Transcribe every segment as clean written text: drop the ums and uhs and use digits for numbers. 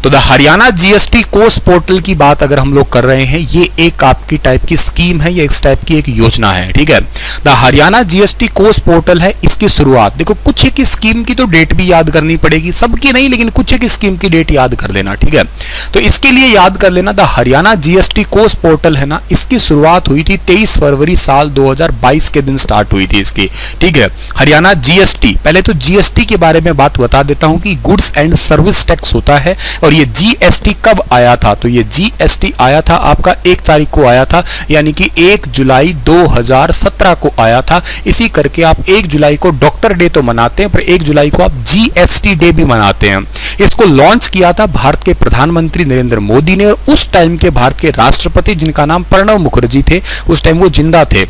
तो the Haryana GST course portal की बात अगर हम लोग कर रहे हैं, ये एक आपकी टाइप की स्कीम है, ये इस टाइप की एक योजना है, ठीक है। The Haryana GST course portal है, इसकी शुरुआत देखो, कुछ एक स्कीम की तो डेट भी याद करनी पड़ेगी, सबकी नहीं लेकिन कुछ एक स्कीम की डेट याद कर लेना, ठीक है। तो इसके लिए याद कर लेना, the Haryana GST course portal है ना, इसकी शुरुआत हुई थी 23 फरवरी साल 2022 के दिन स्टार्ट हुई थी इसकी, ठीक है। हरियाणा जीएसटी, पहले तो जीएसटी के बारे में बात बता देता हूं कि गुड्स एंड सर्विस टैक्स होता है। और ये जीएसटी कब आया था, तो ये जीएसटी आया था आपका 1 तारीख को आया था, यानी कि 1 जुलाई 2017 को आया था। इसी करके आप 1 जुलाई को डॉक्टर डे तो मनाते हैं, पर 1 जुलाई को आप जीएसटी डे भी मनाते हैं। इसको लॉन्च किया था भारत के प्रधानमंत्री नरेंद्र मोदी ने, और उस टाइम के भारत के राष्ट्रपति जिनका नाम प्रणब मुखर्जी थे, उस टाइम वो जिंदा थे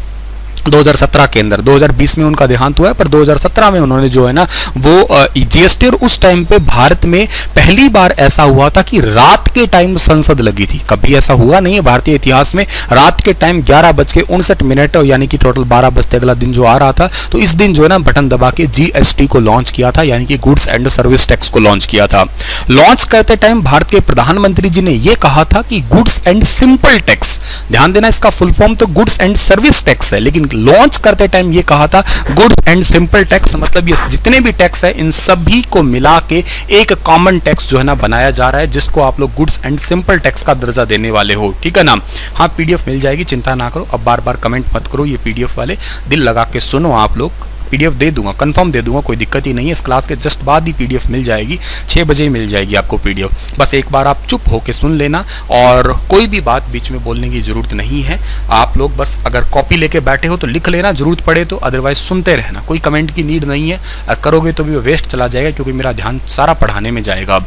2017 के अंदर। 2020 में उनका देहांत हुआ है, पर 2017 में उन्होंने जो है ना वो जीएसटी, और उस टाइम पे भारत में पहली बार ऐसा हुआ था कि रात के टाइम संसद लगी थी। कभी ऐसा हुआ नहीं है भारतीय इतिहास में, रात के टाइम 11:59 यानी कि टोटल 12 बजते अगला दिन जो आ रहा था, तो इस दिन जो है ना बटन दबा के जीएसटी को लॉन्च किया था, यानी कि गुड्स एंड सर्विस टैक्स को लॉन्च किया था। लॉन्च करते टाइम भारत के प्रधानमंत्री जी ने यह कहा था कि गुड्स एंड सिंपल टैक्स, ध्यान देना इसका फुल फॉर्म तो गुड्स एंड सर्विस टैक्स है, लेकिन लॉन्च करते टाइम ये कहा था गुड्स एंड सिंपल टैक्स, मतलब ये जितने भी टैक्स है इन सभी को मिला के एक कॉमन टैक्स जो है ना बनाया जा रहा है, जिसको आप लोग गुड्स एंड सिंपल टैक्स का दर्जा देने वाले हो, ठीक है ना। हाँ, पीडीएफ मिल जाएगी, चिंता ना करो, अब बार बार कमेंट मत करो, ये पीडीएफ वाले दिल लगा के सुनो आप लोग। पीडीएफ दे दूंगा, कंफर्म दे दूंगा, कोई दिक्कत ही नहीं है। इस क्लास के जस्ट बाद ही पीडीएफ मिल जाएगी, 6 बजे ही मिल जाएगी आपको पीडीएफ। बस एक बार आप चुप होके सुन लेना, और कोई भी बात बीच में बोलने की जरूरत नहीं है। आप लोग बस अगर कॉपी लेके बैठे हो तो लिख लेना, जरूरत पड़े तो, अदरवाइज सुनते रहना, कोई कमेंट की नीड नहीं है। करोगे तो भी वेस्ट चला जाएगा, क्योंकि मेरा ध्यान सारा पढ़ाने में जाएगा।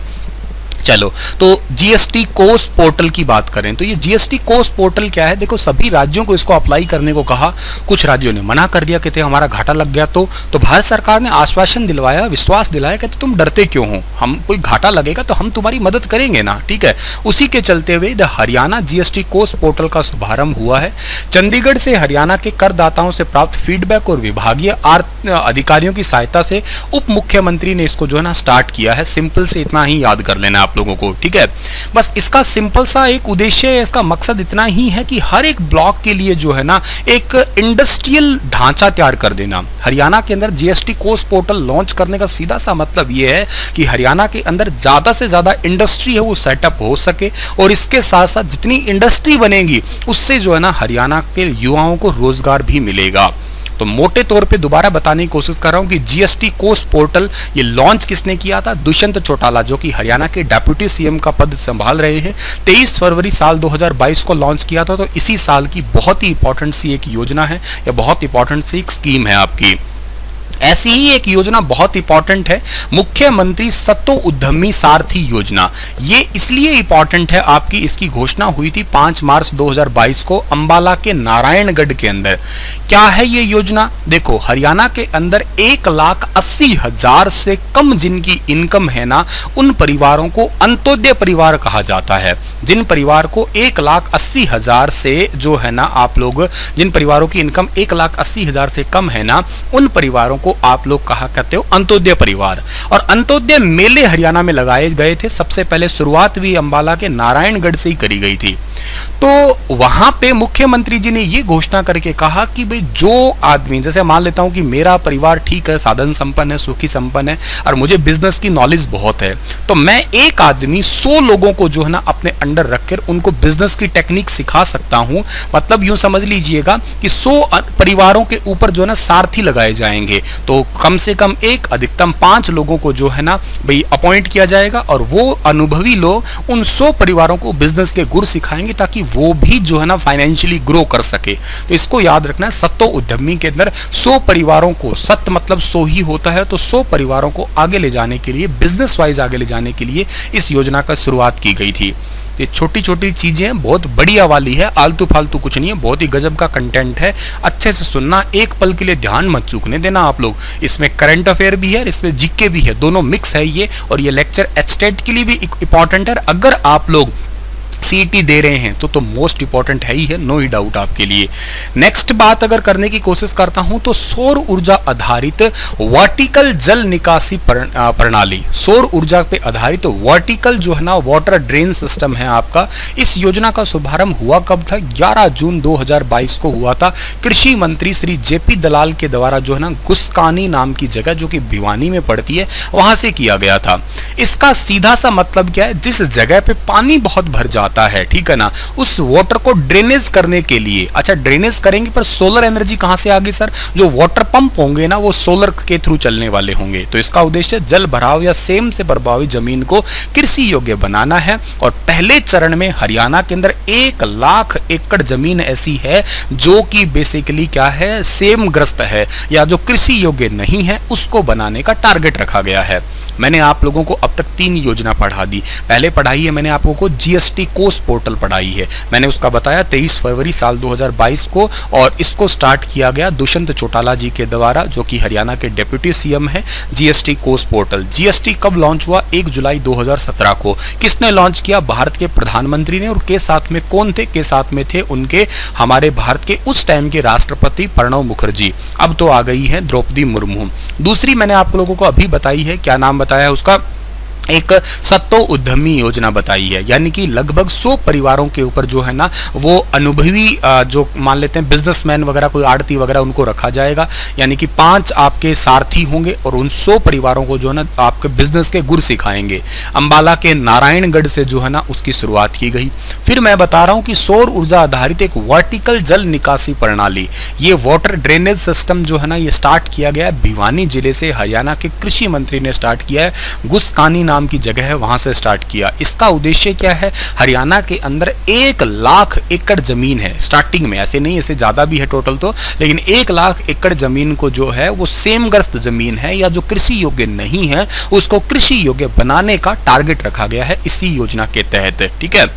चलो, तो जीएसटी कोर्स पोर्टल की बात करें तो ये जीएसटी कोर्स पोर्टल क्या है, देखो सभी राज्यों को इसको अप्लाई करने को कहा, कुछ राज्यों ने मना कर दिया, कहते हमारा घाटा लग गया। तो भारत सरकार ने आश्वासन दिलवाया, विश्वास दिलाया, कहते तुम डरते क्यों हो, हम कोई घाटा लगेगा तो हम तुम्हारी मदद करेंगे ना, ठीक है। उसी के चलते हुए the Haryana GST course portal का शुभारंभ हुआ है। चंडीगढ़ से हरियाणा के करदाताओं से प्राप्त फीडबैक और विभागीय अधिकारियों की सहायता से उप मुख्यमंत्री ने इसको जो है ना स्टार्ट किया है। सिंपल से इतना ही याद कर लेना आप लोगों को, ठीक है। बस इसका सिंपल सा एक उद्देश्य है, इसका मकसद इतना ही है कि हर एक ब्लॉक के लिए जो है ना एक इंडस्ट्रियल ढांचा तैयार कर देना। हरियाणा के अंदर जीएसटी कोर्स पोर्टल लॉन्च करने का सीधा सा मतलब यह है कि हरियाणा के अंदर ज्यादा से ज्यादा इंडस्ट्री है वो सेटअप हो सके, और इसके साथ साथ जितनी इंडस्ट्री बनेगी उससे जो है ना हरियाणा के युवाओं को रोजगार भी मिलेगा। तो मोटे तौर पे दोबारा बताने की कोशिश कर रहा हूं कि जीएसटी कोर्स पोर्टल ये लॉन्च किसने किया था, दुष्यंत चौटाला, जो कि हरियाणा के डेप्यूटी सीएम का पद संभाल रहे हैं। 23 फरवरी साल 2022 को लॉन्च किया था। तो इसी साल की बहुत ही इंपॉर्टेंट सी एक योजना है, या बहुत इंपॉर्टेंट सी एक स्कीम है आपकी। ऐसी ही एक योजना बहुत इंपॉर्टेंट है, मुख्यमंत्री सत्तो उद्यमी सारथी योजना। ये इसलिए इंपॉर्टेंट है आपकी, इसकी घोषणा हुई थी 5 मार्च 2022 को अंबाला के नारायणगढ़ के अंदर। क्या है ये योजना, देखो हरियाणा के अंदर 1,80,000 से कम जिनकी इनकम है ना, उन परिवारों को अंत्योदय परिवार कहा जाता है। जिन परिवार को 1,80,000 से जो है ना, आप लोग जिन परिवारों की इनकम 1,80,000 से कम है ना, उन परिवारों को आप लोग कहा करते हो अंत्योदय परिवार। और अंत्योदय मेले हरियाणा में लगाए गए थे। सबसे पहले शुरुआत भी अंबाला के नारायणगढ़ से ही करी गई थी। तो वहां पे मुख्यमंत्री जी ने ये घोषणा करके कहा कि भाई जो आदमी, जैसे मान लेता हूं कि मेरा परिवार ठीक है, साधन संपन्न है, सुखी संपन्न है, और मुझे बिजनेस की नॉलेज बहुत है, तो मैं एक आदमी 100 लोगों को जो है ना अपने अंडर रखकर उनको बिजनेस की टेक्निक सिखा सकता हूं। मतलब यूं समझ लीजिएगा कि 100 परिवारों के ऊपर जो है ना सारथी लगाए जाएंगे। तो कम से कम एक, अधिकतम 5 लोगों को जो है ना भाई अपॉइंट किया जाएगा, और वो अनुभवी लोग उन 100 परिवारों को बिजनेस के गुर सिखाएंगे, ताकि वो भी जो है ना फाइनेंशियली ग्रो कर सके। तो इसको याद रखना है, सत्तो उद्यमी के अंदर 100 परिवारों को, सत्य मतलब 100 ही होता है, तो 100 परिवारों को आगे ले जाने के लिए, बिजनेस वाइज आगे ले जाने के लिए इस योजना का शुरुआत की गई थी। ये छोटी छोटी चीजें बहुत बढ़िया वाली है, आलतू फालतू कुछ नहीं है, बहुत ही गजब का कंटेंट है। अच्छे से सुनना, एक पल के लिए ध्यान मत चूकने देना आप लोग। इसमें करंट अफेयर भी है, इसमें जीके भी है, दोनों मिक्स है ये। और ये लेक्चर एचटेट के लिए भी इंपॉर्टेंट है। अगर आप लोग सीईटी दे रहे हैं तो मोस्ट इंपॉर्टेंट है ही है, नो ही डाउट आपके लिए। नेक्स्ट बात अगर करने की कोशिश करता हूं तो सौर ऊर्जा आधारित वर्टिकल जल निकासी प्रणाली, सौर ऊर्जा पे आधारित वर्टिकल जो है ना वाटर ड्रेन सिस्टम है आपका। इस योजना का शुभारंभ हुआ कब था? 11 जून 2022 को हुआ था। कृषि मंत्री श्री जेपी दलाल के द्वारा जो है ना गुस्कानी नाम की जगह जो कि भिवानी में पड़ती है वहां से किया गया था। इसका सीधा सा मतलब क्या है? जिस जगह पे पानी बहुत भर जाता है, ठीक है ना, उस वाटर को ड्रेनेज करने के लिए, अच्छा ड्रेनेज करेंगे पर सोलर एनर्जी कहां से आगी सर? जो वाटर पंप होंगे ना वो सोलर के थ्रू चलने वाले होंगे। तो इसका उद्देश्य जल भराव या सेम से प्रभावित जमीन को कृषि योग्य बनाना है। और पहले चरण में हरियाणा के अंदर 1 लाख एकड़ जमीन ऐसी है जो कि बेसिकली क्या है, सेम ग्रस्त है या जो कृषि योग्य नहीं है, उसको बनाने का टारगेट रखा गया है। मैंने आप लोगों को अब तक 3 योजना पढ़ा दी। पहले पढ़ाई है मैंने आप लोगों को जीएसटी कोस पोर्टल पढ़ाई है, मैंने उसका बताया 23 फरवरी साल 2022 को, और इसको स्टार्ट किया गया दुष्यंत चौटाला जी के द्वारा जो कि हरियाणा के डिप्टी सीएम है। जीएसटी कोस पोर्टल, जीएसटी कब लॉन्च हुआ? 1 जुलाई 2017 को। किसने लॉन्च किया? भारत के प्रधानमंत्री ने। और के साथ में कौन थे? के साथ में थे उनके हमारे भारत के उस टाइम के राष्ट्रपति प्रणब मुखर्जी, अब तो आ गई है द्रौपदी मुर्मू। दूसरी मैंने आप लोगों को अभी बताई है, क्या नाम बताया उसका? एक सत्तो उद्यमी योजना बताई है, यानी कि लगभग 100 परिवारों के ऊपर जो है ना वो अनुभवी जो मान लेते हैं बिजनेसमैन वगैरह, कोई आड़ती वगैरह, उनको रखा जाएगा। यानी कि 5 आपके सारथी होंगे और उन 100 परिवारों को जो है ना आपके बिजनेस के गुर सिखाएंगे। अंबाला के नारायणगढ़ से जो है ना उसकी शुरुआत की गई। फिर मैं बता रहा हूं कि सौर ऊर्जा आधारित एक वर्टिकल जल निकासी प्रणाली, ये वाटर ड्रेनेज सिस्टम जो है ना ये स्टार्ट किया गया है भिवानी जिले से। हरियाणा के कृषि मंत्री ने स्टार्ट किया है, गुस्कानी नाम की जगह है वहां से स्टार्ट किया। इसका उद्देश्य क्या है? हरियाणा के अंदर 1 लाख एकड़ जमीन है स्टार्टिंग में, ऐसे नहीं, ऐसे ज्यादा भी है टोटल तो, लेकिन 1 लाख एकड़ जमीन को जो है वो सेमग्रस्त जमीन है या जो कृषि योग्य नहीं है उसको कृषि योग्य बनाने का टारगेट रखा गया है इसी योजना के तहत, ठीक है।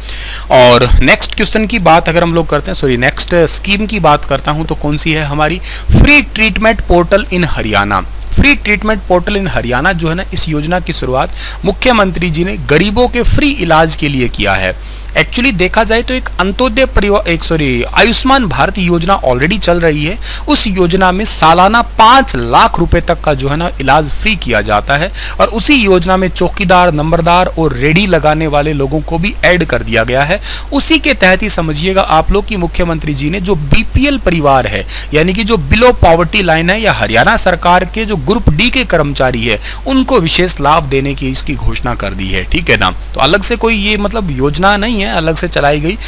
और नेक्स्ट क्वेश्चन की बात अगर हम लोग करते हैं, सॉरी नेक्स्ट स्कीम की बात करता हूं तो कौन सी है हमारी? फ्री ट्रीटमेंट पोर्टल इन हरियाणा। फ्री ट्रीटमेंट पोर्टल इन हरियाणा जो है ना इस योजना की शुरुआत मुख्यमंत्री जी ने गरीबों के फ्री इलाज के लिए किया है। एक्चुअली देखा जाए तो एक अंत्योदय परिवार आयुष्मान भारत योजना ऑलरेडी चल रही है। उस योजना में सालाना 5 लाख रुपए तक का जो है ना इलाज फ्री किया जाता है और उसी योजना में चौकीदार, नंबरदार और रेडी लगाने वाले लोगों को भी ऐड कर दिया गया है। उसी के तहत ही समझिएगा आप लोग कि मुख्यमंत्री जी ने जो बीपीएल परिवार है यानी कि जो बिलो पॉवर्टी लाइन है या हरियाणा सरकार के जो ग्रुप डी के कर्मचारी है उनको विशेष लाभ देने की इसकी घोषणा कर दी है, ठीक है ना। तो अलग से कोई ये मतलब योजना नहीं है, अलग से चलाई गई।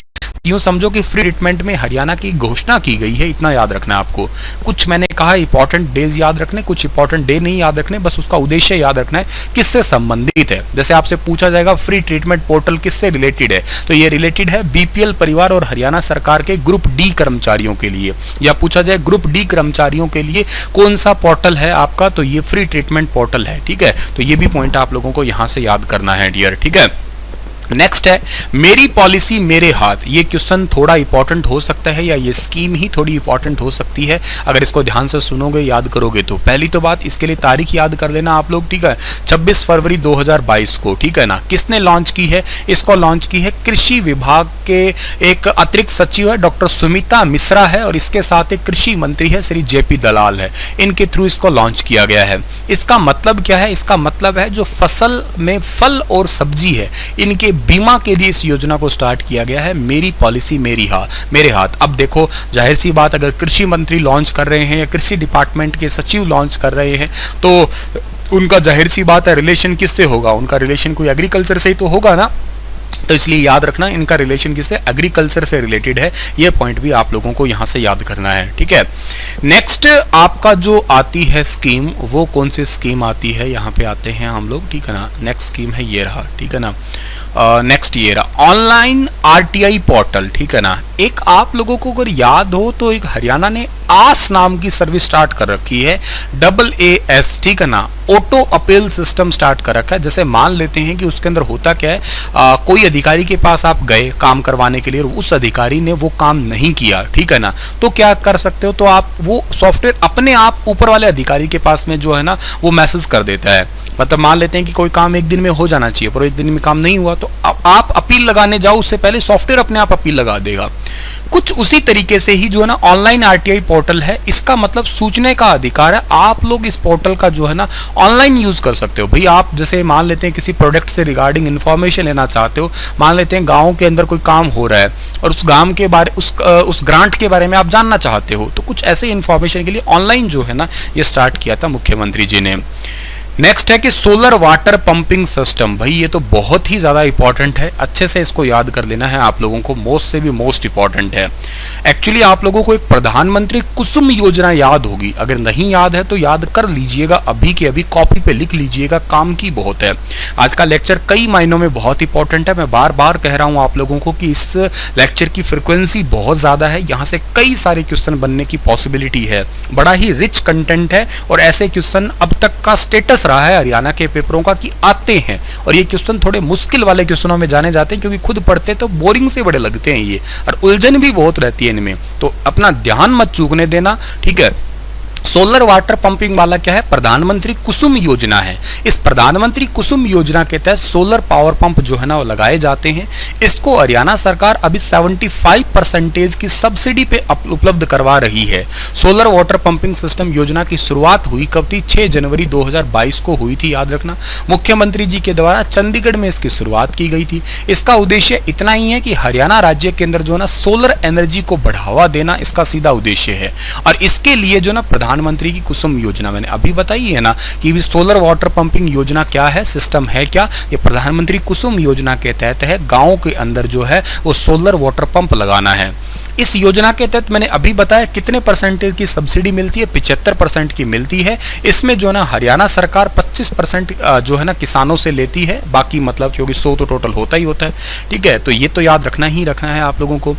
यूं समझो कि फ्री ट्रीटमेंट में हरियाणा की घोषणा की गई है, इतना याद रखना है आपको। कुछ मैंने कहा इंपॉर्टेंट डेज याद रखने, कुछ इंपॉर्टेंट डे नहीं याद रखने, बस उसका उद्देश्य याद रखना है किससे संबंधित है। जैसे आपसे पूछा जाएगा फ्री ट्रीटमेंट पोर्टल किससे रिलेटेड है, तो ये रिलेटेड है बीपीएल परिवार और हरियाणा सरकार के ग्रुप डी कर्मचारियों के लिए। या पूछा जाए ग्रुप डी कर्मचारियों के लिए कौन सा पोर्टल है आपका, तो ये फ्री ट्रीटमेंट पोर्टल है, ठीक है। तो ये भी पॉइंट आप लोगों को यहां से याद करना है डियर, ठीक है। नेक्स्ट है मेरी पॉलिसी मेरे हाथ। ये क्वेश्चन थोड़ा इंपॉर्टेंट हो सकता है या ये स्कीम ही थोड़ी इंपॉर्टेंट हो सकती है अगर इसको ध्यान से सुनोगे, याद करोगे तो। पहली तो बात इसके लिए तारीख याद कर लेना आप लोग, ठीक है, 26 फरवरी 2022 को, ठीक है ना। किसने लॉन्च की है इसको? लॉन्च की है कृषि विभाग के एक अतिरिक्त सचिव है डॉक्टर सुमिता मिश्रा है और इसके साथ एक कृषि मंत्री है श्री जेपी दलाल है। इनके थ्रू इसको लॉन्च किया गया है। इसका मतलब क्या है? इसका मतलब है जो फसल में फल और सब्जी है इनके बीमा के लिए इस योजना को स्टार्ट किया गया है। मेरी पॉलिसी मेरे हाथ। अब देखो जाहिर सी बात, अगर कृषि मंत्री लॉन्च कर रहे हैं या कृषि डिपार्टमेंट के सचिव लॉन्च कर रहे हैं तो उनका जाहिर सी बात है रिलेशन किससे होगा? उनका रिलेशन कोई एग्रीकल्चर से ही तो होगा ना। तो इसलिए याद रखना इनका रिलेशन किससे? एग्रीकल्चर से रिलेटेड है। ये पॉइंट भी आप लोगों को यहां से याद करना है, ठीक है। नेक्स्ट आपका जो आती है स्कीम, वो कौन सी स्कीम आती है? यहाँ पे आते हैं हम लोग, ठीक है ना। नेक्स्ट स्कीम है ये रहा, ठीक है ना। नेक्स्ट ये रहा ऑनलाइन आरटीआई पोर्टल, ठीक है ना। एक आप लोगों को अगर याद हो तो एक हरियाणा ने आस नाम की सर्विस स्टार्ट कर रखी है, AAS, ठीक है ना। ऑटो अपील सिस्टम स्टार्ट कर रखा है। जैसे मान लेते हैं कि उसके अंदर होता क्या है, कोई अधिकारी के पास आप गए काम करवाने के लिए और उस अधिकारी ने वो काम नहीं किया, ठीक है ना, तो क्या कर सकते हो? तो आप वो सॉफ्टवेयर अपने आप ऊपर वाले अधिकारी के पास में जो है ना वो मैसेज कर देता है। मतलब मान लेते हैं कि कोई काम एक दिन में हो जाना चाहिए पर एक दिन में काम नहीं हुआ तो आप अपील लगाने जाओ उससे पहले सॉफ्टवेयर अपने आप अपील लगा देगा। कुछ उसी तरीके से ही जो है ना ऑनलाइन आरटीआई पोर्टल है, इसका मतलब सूचने का अधिकार है। आप लोग इस पोर्टल का जो है ना ऑनलाइन यूज कर सकते हो। भाई आप जैसे मान लेते हैं किसी प्रोडक्ट से रिगार्डिंग इंफॉर्मेशन लेना चाहते हो, मान लेते हैं गांव के अंदर कोई काम हो रहा है और उस काम के बारे उस ग्रांट के बारे में आप जानना चाहते हो, तो कुछ ऐसे इंफॉर्मेशन के लिए ऑनलाइन जो है ना ये स्टार्ट किया था मुख्यमंत्री जी ने। नेक्स्ट है कि सोलर वाटर पंपिंग सिस्टम। भाई ये तो बहुत ही ज़्यादा इंपॉर्टेंट है, अच्छे से इसको याद कर लेना है आप लोगों को, मोस्ट से भी मोस्ट इंपॉर्टेंट है। एक्चुअली आप लोगों को एक प्रधानमंत्री कुसुम योजना याद होगी, अगर नहीं याद है तो याद कर लीजिएगा, अभी के अभी कॉपी पे लिख लीजिएगा, काम की बहुत है। आज का लेक्चर कई मायनों में बहुत इंपॉर्टेंट है। मैं बार बार कह रहा हूँ आप लोगों को कि इस लेक्चर की फ्रिक्वेंसी बहुत ज़्यादा है, यहाँ से कई सारे क्वेश्चन बनने की पॉसिबिलिटी है, बड़ा ही रिच कंटेंट है और ऐसे क्वेश्चन अब तक का स्टेटस रहा है हरियाणा के पेपरों का कि आते हैं और ये क्वेश्चन थोड़े मुश्किल वाले क्वेश्चनों में जाने जाते हैं क्योंकि खुद पढ़ते तो बोरिंग से बड़े लगते हैं ये, और उलझन भी बहुत रहती है इनमें, तो अपना ध्यान मत चूकने देना, ठीक है। सोलर वाटर पंपिंग वाला क्या है, प्रधानमंत्री कुसुम योजना है। इस प्रधानमंत्री कुसुम योजना के तहत सोलर पावर पंप जो है ना वो लगाए जाते हैं। इसको हरियाणा सरकार अभी 75% की सब्सिडी पे उपलब्ध करवा रही है। सोलर वाटर पंपिंग सिस्टम योजना की शुरुआत हुई कब थी, 6 जनवरी 2022 को हुई थी, याद रखना। मुख्यमंत्री जी के द्वारा चंडीगढ़ में इसकी शुरुआत की गई थी। इसका उद्देश्य इतना ही है कि हरियाणा राज्य के अंदर जो है ना सोलर एनर्जी को बढ़ावा देना इसका सीधा उद्देश्य है। और इसके लिए जो ना प्रधानमंत्री की कुसुम योजना मैंने अभी बताई है ना कि सोलर वाटर पंपिंग योजना क्या है, सिस्टम है क्या, ये प्रधानमंत्री कुसुम योजना के तहत है। गांव के अंदर जो है वो सोलर वाटर पंप लगाना है। इस योजना के तहत मैंने अभी बताया कितने परसेंटेज की सब्सिडी मिलती है, 75% की मिलती है। इसमें जो ना हरियाणा सरकार 25% जो है ना किसानों से लेती है, बाकी मतलब क्योंकि 100 तो टोटल होता ही होता है, ठीक है। तो ये तो याद रखना है आप लोगों को,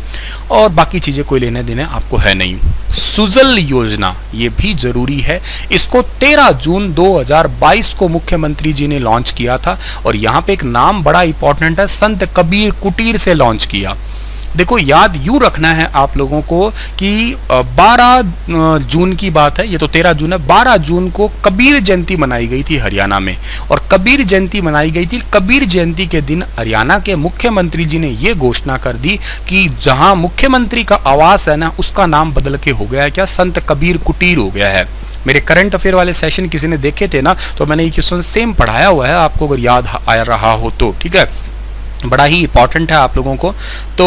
और बाकी चीजें कोई लेने देने आपको है नहीं। सुजल योजना ये भी जरूरी है, इसको 13 जून 2022 को मुख्यमंत्री जी ने लॉन्च किया था और यहाँ पे एक नाम बड़ा इंपॉर्टेंट है, संत कबीर कुटीर से लॉन्च किया। देखो याद यूं रखना है आप लोगों को कि 12 जून की बात है, ये तो 13 जून है, 12 जून को कबीर जयंती मनाई गई थी हरियाणा में, और कबीर जयंती मनाई गई थी। कबीर जयंती के दिन हरियाणा के मुख्यमंत्री जी ने ये घोषणा कर दी कि जहां मुख्यमंत्री का आवास है ना उसका नाम बदल के हो गया है क्या, संत कबीर कुटीर हो गया है। मेरे करंट अफेयर वाले सेशन किसी ने देखे थे ना तो मैंने ये क्वेश्चन सेम पढ़ाया हुआ है, आपको अगर याद आ रहा हो तो, ठीक है। बड़ा ही इंपॉर्टेंट है आप लोगों को। तो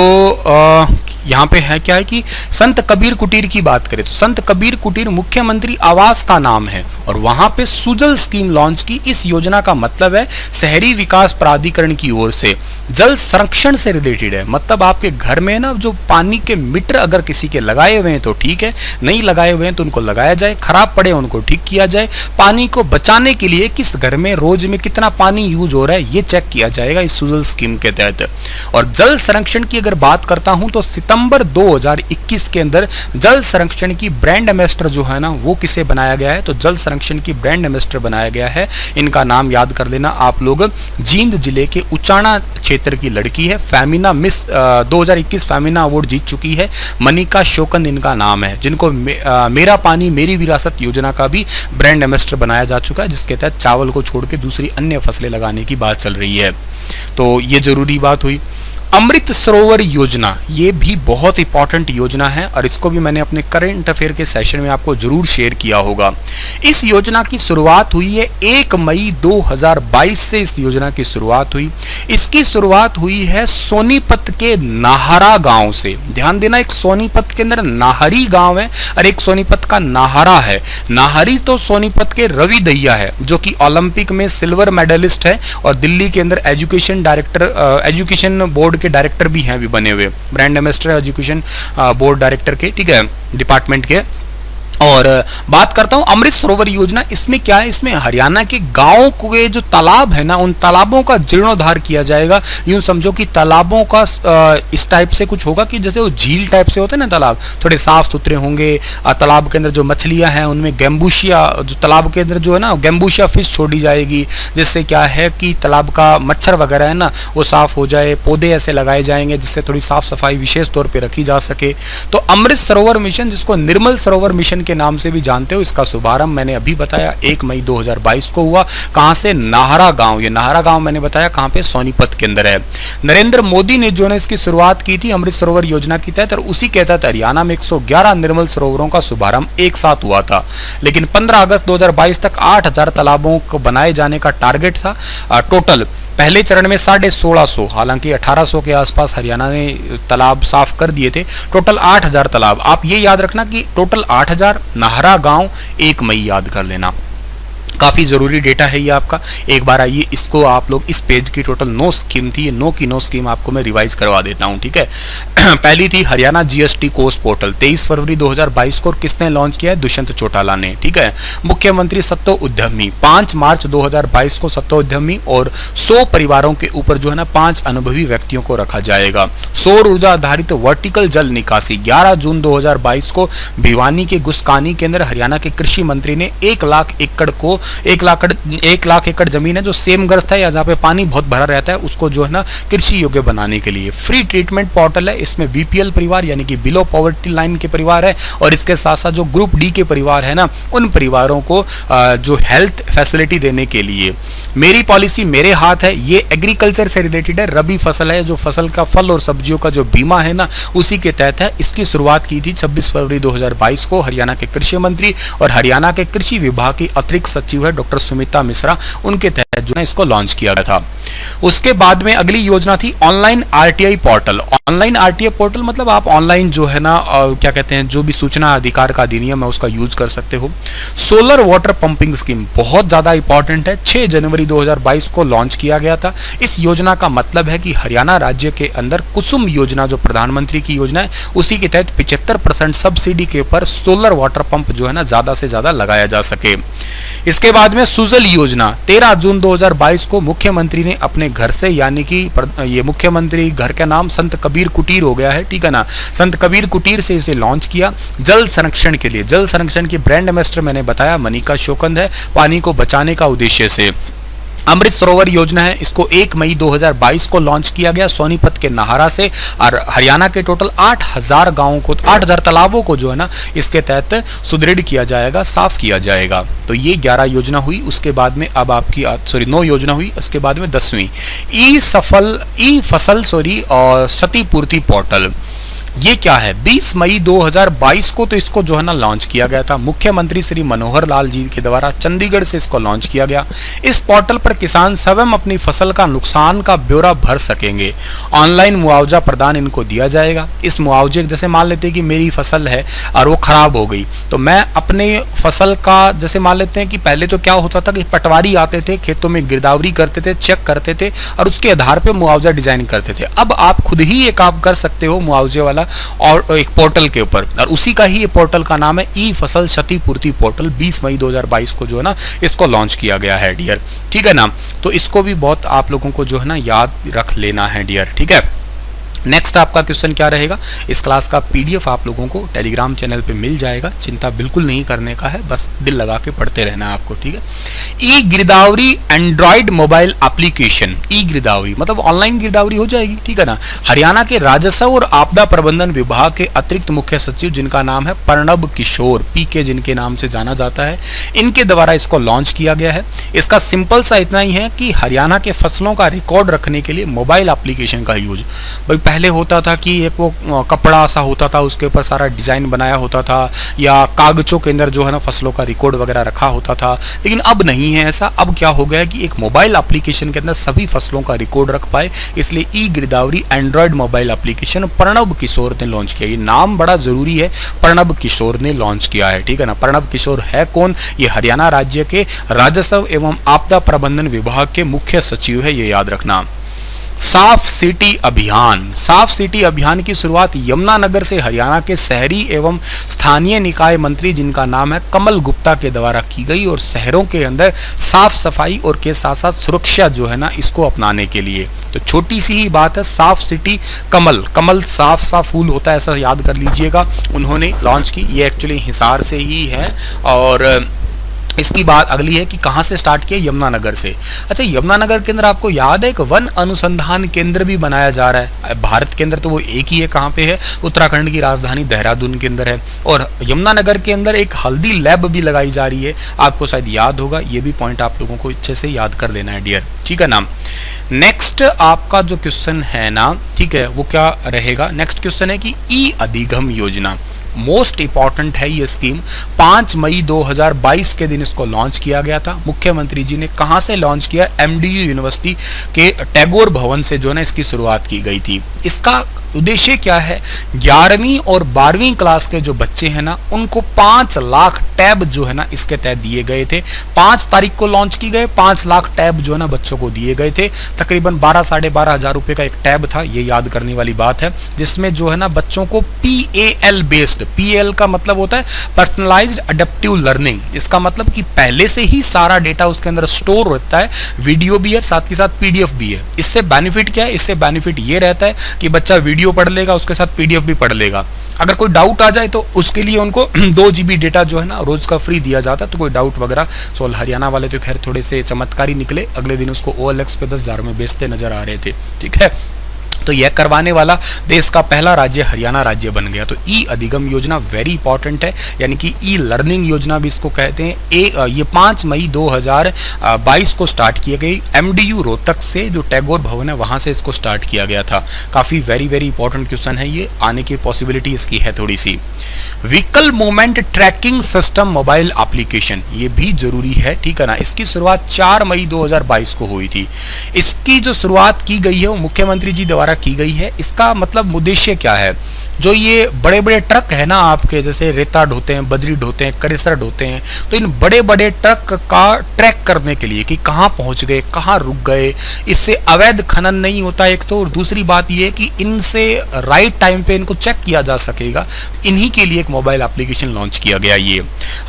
यहाँ पे है क्या है कि संत कबीर कुटीर की बात करें तो संत कबीर कुटीर मुख्यमंत्री आवास का नाम है और वहां पे सुजल स्कीम लॉन्च की। इस योजना का मतलब है शहरी विकास प्राधिकरण की ओर से जल संरक्षण से रिलेटेड है। मतलब आपके घर में ना जो पानी के मीटर अगर किसी के लगाए हुए हैं तो ठीक है, नहीं लगाए हुए हैं तो उनको लगाया जाए, खराब पड़े उनको ठीक किया जाए। पानी को बचाने के लिए किस घर में रोज में कितना पानी यूज हो रहा है ये चेक किया जाएगा इस सुजल स्कीम के तहत। और जल संरक्षण की अगर बात करता हूं तो सितंबर 2021 के अंदर जल संरक्षण की ब्रांड एम्बेसडर जो है ना वो किसे बनाया गया है, तो जल संरक्षण की ब्रांड एम्बेसडर बनाया गया है। इनका नाम याद कर लेना आप लोग, जींद जिले के उचाना क्षेत्र की लड़की है, फेमिना मिस 2021 फेमिना अवार्ड जीत चुकी है, मनिका शोकन इनका नाम है, जिनको मेरा पानी मेरी विरासत योजना का भी ब्रांड एम्बेसडर बनाया जा चुका है, जिसके तहत चावल को छोड़ के दूसरी अन्य फसलें लगाने की बात चल रही है। तो ये जरूरी बात हुई। अमृत सरोवर योजना ये भी बहुत इंपॉर्टेंट योजना है और इसको भी मैंने अपने करंट अफेयर के सेशन में आपको जरूर शेयर किया होगा। इस योजना की शुरुआत हुई है 1 मई 2022 से इस योजना की शुरुआत हुई। इसकी शुरुआत हुई है सोनीपत के नाहरा गांव से। ध्यान देना, एक सोनीपत के अंदर नाहरी गांव है और एक सोनीपत का नाहरा है। नाहरी तो सोनीपत के रवि दहिया है जो कि ओलंपिक में सिल्वर मेडलिस्ट है और दिल्ली के अंदर एजुकेशन बोर्ड के डायरेक्टर भी हैं, भी बने हुए brand ambassador education board director के, ठीक है, डिपार्टमेंट के। और बात करता हूं अमृत सरोवर योजना, इसमें क्या है, इसमें हरियाणा के गांव के जो तालाब है ना उन तालाबों का जीर्णोद्धार किया जाएगा। यूं समझो कि तालाबों का इस टाइप से कुछ होगा कि जैसे वो झील टाइप से होते हैं ना तालाब, थोड़े साफ सुथरे होंगे। तालाब के अंदर जो मछलियां हैं उनमें गैम्बूशिया, जो तालाब के अंदर जो है ना गैम्बूशिया फिश छोड़ी जाएगी, जिससे क्या है कि तालाब का मच्छर वगैरह है ना वो साफ हो जाए। पौधे ऐसे लगाए जाएंगे जिससे थोड़ी साफ सफाई विशेष तौर पर रखी जा सके। तो अमृत सरोवर मिशन, जिसको निर्मल सरोवर मिशन के नाम से भी जानते हो। इसका शुभारंभ मैंने अभी बताया 1 मई 2022 को हुआ। कहां से? नाहरा गांव। ये नाहरा गांव मैंने बताया कहां पे? सोनीपत के अंदर है। नरेंद्र मोदी ने जो है इसकी शुरुआत की थी अमृत सरोवर योजना की तहत, और उसी के तहत हरियाणा में 111 निर्मल सरोवरों का शुभारंभ एक साथ हुआ था। लेकिन 15 अगस्त 2022 तक 8000 तालाबों को बनाए जाने का टारगेट था। टोटल पहले चरण में 1650, हालांकि 1800 के आसपास हरियाणा ने तालाब साफ कर दिए थे। टोटल 8000 तालाब। आप ये याद रखना कि टोटल 8000, नाहरा गांव 1 मई याद कर लेना। काफ़ी ज़रूरी डेटा है ये आपका। एक बार आइए इसको आप लोग, इस पेज की टोटल 9 स्कीम थी, ये 9 की 9 स्कीम आपको मैं रिवाइज करवा देता हूँ, ठीक है। पहली थी हरियाणा जीएसटी कोष पोर्टल, 23 फरवरी 2022 को, और किसने लॉन्च किया है? दुष्यंत चौटाला ने, ठीक है। मुख्यमंत्री सत्तो उद्यमी, 5 मार्च 2022 को सत्तो उद्यमी और 100 परिवारों के ऊपर जो है ना 5 अनुभवी व्यक्तियों को रखा जाएगा। सौर ऊर्जा आधारित वर्टिकल जल निकासी, 11 जून 2022 को भिवानी के गुस्कानी के अंदर हरियाणा के कृषि मंत्री ने 1 लाख एकड़ जमीन है जो सेमग्रस्त है या जहाँ पे पानी बहुत भरा रहता है, उसको जो है ना कृषि योग्य बनाने के लिए फ्री ट्रीटमेंट पोर्टल है। इसमें बीपीएल परिवार यानी कि बिलो पॉवर्टी लाइन के परिवार है, और इसके साथ साथ जो ग्रुप डी के परिवार है ना, उन परिवारों को जो हेल्थ फैसिलिटी देने के लिए मेरी पॉलिसी मेरे हाथ है, ये एग्रीकल्चर से रिलेटेड है। रबी फसल है, जो फसल का फल और सब्जियों का जो बीमा है ना, उसी के तहत है। इसकी शुरुआत की थी 26 फरवरी 2022 को हरियाणा के कृषि मंत्री और हरियाणा के कृषि विभाग की अतिरिक्त सचिव है डॉक्टर सुमिता मिश्रा, उनके तहत जो है इसको लॉन्च किया गया था। उसके बाद में अगली योजना थी online RTI portal. Online RTI portal मतलब आप ऑनलाइन जो है ना क्या कहते हैं, जो भी सूचना अधिकार का अधिनियम है उसका यूज कर सकते हो। सोलर वाटर पंपिंग स्कीम बहुत ज्यादा इंपॉर्टेंट है, 6 जनवरी 2022 को लॉन्च किया गया था। इस योजना का मतलब है कि हरियाणा राज्य के अंदर कुसुम योजना जो प्रधानमंत्री की योजना है, उसी के तहत 75% सब्सिडी के ऊपर सोलर वाटर पंप जो है ना ज्यादा से ज्यादा लगाया जा सके। इसके बाद में सुजल योजना, 13 जून 2022 को मुख्यमंत्री ने अपने घर से, यानी कि ये मुख्यमंत्री घर का नाम संत कबीर कुटीर हो गया है, ठीक है ना, संत कबीर कुटीर से इसे लॉन्च किया। जल संरक्षण के लिए, जल संरक्षण की ब्रांड एम्बेसडर मैंने बताया मनिका शोकंद है, पानी को बचाने का उद्देश्य से। अमृत सरोवर योजना है, इसको 1 मई 2022 को लॉन्च किया गया सोनीपत के नाहरा से, और हरियाणा के टोटल 8000 गांवों को, 8000 तालाबों को जो है ना इसके तहत सुदृढ़ किया जाएगा, साफ किया जाएगा। तो ये 11 योजना हुई। उसके बाद में अब आपकी 9 योजना हुई। उसके बाद में 10वीं ई फसल और क्षतिपूर्ति पोर्टल। ये क्या है? 20 मई 2022 को तो इसको जो है ना लॉन्च किया गया था, मुख्यमंत्री श्री मनोहर लाल जी के द्वारा चंडीगढ़ से इसको लॉन्च किया गया। इस पोर्टल पर किसान स्वयं अपनी फसल का नुकसान का ब्यौरा भर सकेंगे। ऑनलाइन मुआवजा प्रदान इनको दिया जाएगा। इस मुआवजे, जैसे मान लेते हैं कि मेरी फसल है और वो खराब हो गई, तो मैं अपने फसल का, जैसे मान लेते हैं कि पहले तो क्या होता था कि पटवारी आते थे, खेतों में गिरदावरी करते थे, चेक करते थे और उसके आधार पर मुआवजा डिजाइन करते थे। अब आप खुद ही एक काम कर सकते हो मुआवजे वाला, और एक पोर्टल के ऊपर, और उसी का ही ये पोर्टल का नाम है ई फसल क्षतिपूर्ति पोर्टल। 20 मई 2022 को जो है ना इसको लॉन्च किया गया है डियर, ठीक है ना। तो इसको भी बहुत आप लोगों को जो है ना याद रख लेना है डियर, ठीक है। नेक्स्ट आपका क्वेश्चन क्या रहेगा? इस क्लास का पीडीएफ आप लोगों को टेलीग्राम चैनल पे मिल जाएगा, चिंता बिल्कुल नहीं करने का है, बस दिल लगा के पढ़ते रहना है आपको, ठीक है। ई गिरदावरी एंड्रॉइड मोबाइल एप्लीकेशन, ई गिरदावरी मतलब ऑनलाइन गिरदावरी हो जाएगी, ठीक है ना। हरियाणा के राजस्व और आपदा प्रबंधन विभाग के अतिरिक्त मुख्य सचिव, जिनका नाम है प्रणब किशोर, पीके जिनके नाम से जाना जाता है, इनके द्वारा इसको लॉन्च किया गया है। इसका सिंपल सा इतना ही है कि हरियाणा के फसलों का रिकॉर्ड रखने के लिए मोबाइल एप्लीकेशन का यूज, भाई पहले होता था कि एक वो कपड़ा सा होता था, उसके ऊपर सारा डिजाइन बनाया होता था, या कागजों के अंदर जो है ना फसलों का रिकॉर्ड वगैरह रखा होता था, लेकिन अब नहीं है ऐसा। अब क्या हो गया है कि एक मोबाइल एप्लीकेशन के अंदर सभी फसलों का रिकॉर्ड रख पाए, इसलिए ई गिरदावरी एंड्रॉइड मोबाइल एप्लीकेशन प्रणब किशोर ने लॉन्च किया। ये नाम बड़ा जरूरी है, प्रणब किशोर ने लॉन्च किया है, ठीक है ना। प्रणब किशोर है कौन? ये हरियाणा राज्य के राजस्व एवं आपदा प्रबंधन विभाग के मुख्य सचिव है, ये याद रखना। साफ सिटी अभियान, साफ सिटी अभियान की शुरुआत यमुनानगर से हरियाणा के शहरी एवं स्थानीय निकाय मंत्री, जिनका नाम है कमल गुप्ता, के द्वारा की गई, और शहरों के अंदर साफ सफाई और के साथ साथ सुरक्षा जो है ना इसको अपनाने के लिए। तो छोटी सी ही बात है, साफ सिटी कमल, कमल साफ सा फूल होता है ऐसा याद कर लीजिएगा, उन्होंने लॉन्च की। ये एक्चुअली हिसार से ही है, और इसकी बात अगली है कि कहाँ से स्टार्ट किया, यमुनानगर से। अच्छा, यमुनानगर के अंदर आपको याद है एक वन अनुसंधान केंद्र भी बनाया जा रहा है। भारत के अंदर तो वो एक ही है, कहाँ पे है, उत्तराखंड की राजधानी देहरादून के अंदर है। और यमुनानगर के अंदर एक हल्दी लैब भी लगाई जा रही है, आपको शायद याद होगा। ये भी पॉइंट आप लोगों को अच्छे से याद कर लेना है डियर, ठीक है ना। नेक्स्ट आपका जो क्वेश्चन है ना, ठीक है, वो क्या रहेगा, नेक्स्ट क्वेश्चन है कि ई अधिगम योजना, मोस्ट इंपॉर्टेंट है ये स्कीम। 5 मई 2022 के दिन इसको लॉन्च किया गया था। मुख्यमंत्री जी ने कहां से लॉन्च किया, एमडीयू यूनिवर्सिटी के टैगोर भवन से जो है ना इसकी शुरुआत की गई थी। इसका उद्देश्य क्या है, 11वीं और 12वीं क्लास के जो बच्चे हैं ना उनको 5 लाख टैब जो है ना इसके तहत दिए गए थे। 5 तारीख को लॉन्च की गए, 5 लाख टैब जो है ना बच्चों को दिए गए थे। तकरीबन 12-12.5 हजार रुपए का एक टैब था, ये याद करने वाली बात है, जिसमें जो है ना बच्चों को PAL बेस्ड, PAL का मतलब होता है पर्सनलाइज्ड अडेप्टिव लर्निंग। इसका मतलब कि पहले से ही सारा डेटा उसके अंदर स्टोर होता है, वीडियो भी है, साथ ही साथ PDF भी है। इससे बेनिफिट क्या है, इससे बेनिफिट ये रहता है कि बच्चा वीडियो पढ़ लेगा, उसके साथ PDF भी पढ़ लेगा। अगर कोई डाउट आ जाए तो उसके लिए उनको 2 GB डेटा जो है ना रोज का फ्री दिया जाता है। तो कोई डाउट वगैरह, सो हरियाणा वाले तो खैर थोड़े से चमत्कारी निकले, अगले दिन उसको OLX पे 10,000 में बेचते नजर आ रहे थे, ठीक है। तो यह करवाने वाला देश का पहला राज्य हरियाणा राज्य बन गया। तो ई अधिगम योजना वेरी इंपॉर्टेंट है, यानी कि ई लर्निंग योजना भी इसको कहते हैं। ये 5 मई 2022 को स्टार्ट की गई, MDU रोहतक से जो टैगोर भवन है वहां से इसको स्टार्ट किया गया था। काफी वेरी इंपॉर्टेंट क्वेश्चन है ये, आने की पॉसिबिलिटी इसकी है थोड़ी सी। Vehicle movement tracking system mobile application, ये भी जरूरी है, ठीक है ना। इसकी शुरुआत 4 मई 2022 को हुई थी। इसकी जो शुरुआत की गई है वो मुख्यमंत्री जी द्वारा की गई है। इसका मतलब उद्देश्य क्या है, जो ये बड़े बड़े ट्रक है ना आपके, जैसे रेता ढोते हैं, बजरी ढोते हैं, करेसर ढोते हैं, तो इन बड़े बड़े ट्रक का ट्रैक करने के लिए कि कहाँ पहुंच गए, कहाँ रुक गए, इससे अवैध खनन नहीं होता एक तो, और दूसरी बात ये कि इनसे राइट टाइम पे इनको चेक किया जा सकेगा। इन्हीं के लिए एक मोबाइल एप्लीकेशन लॉन्च किया गया। ये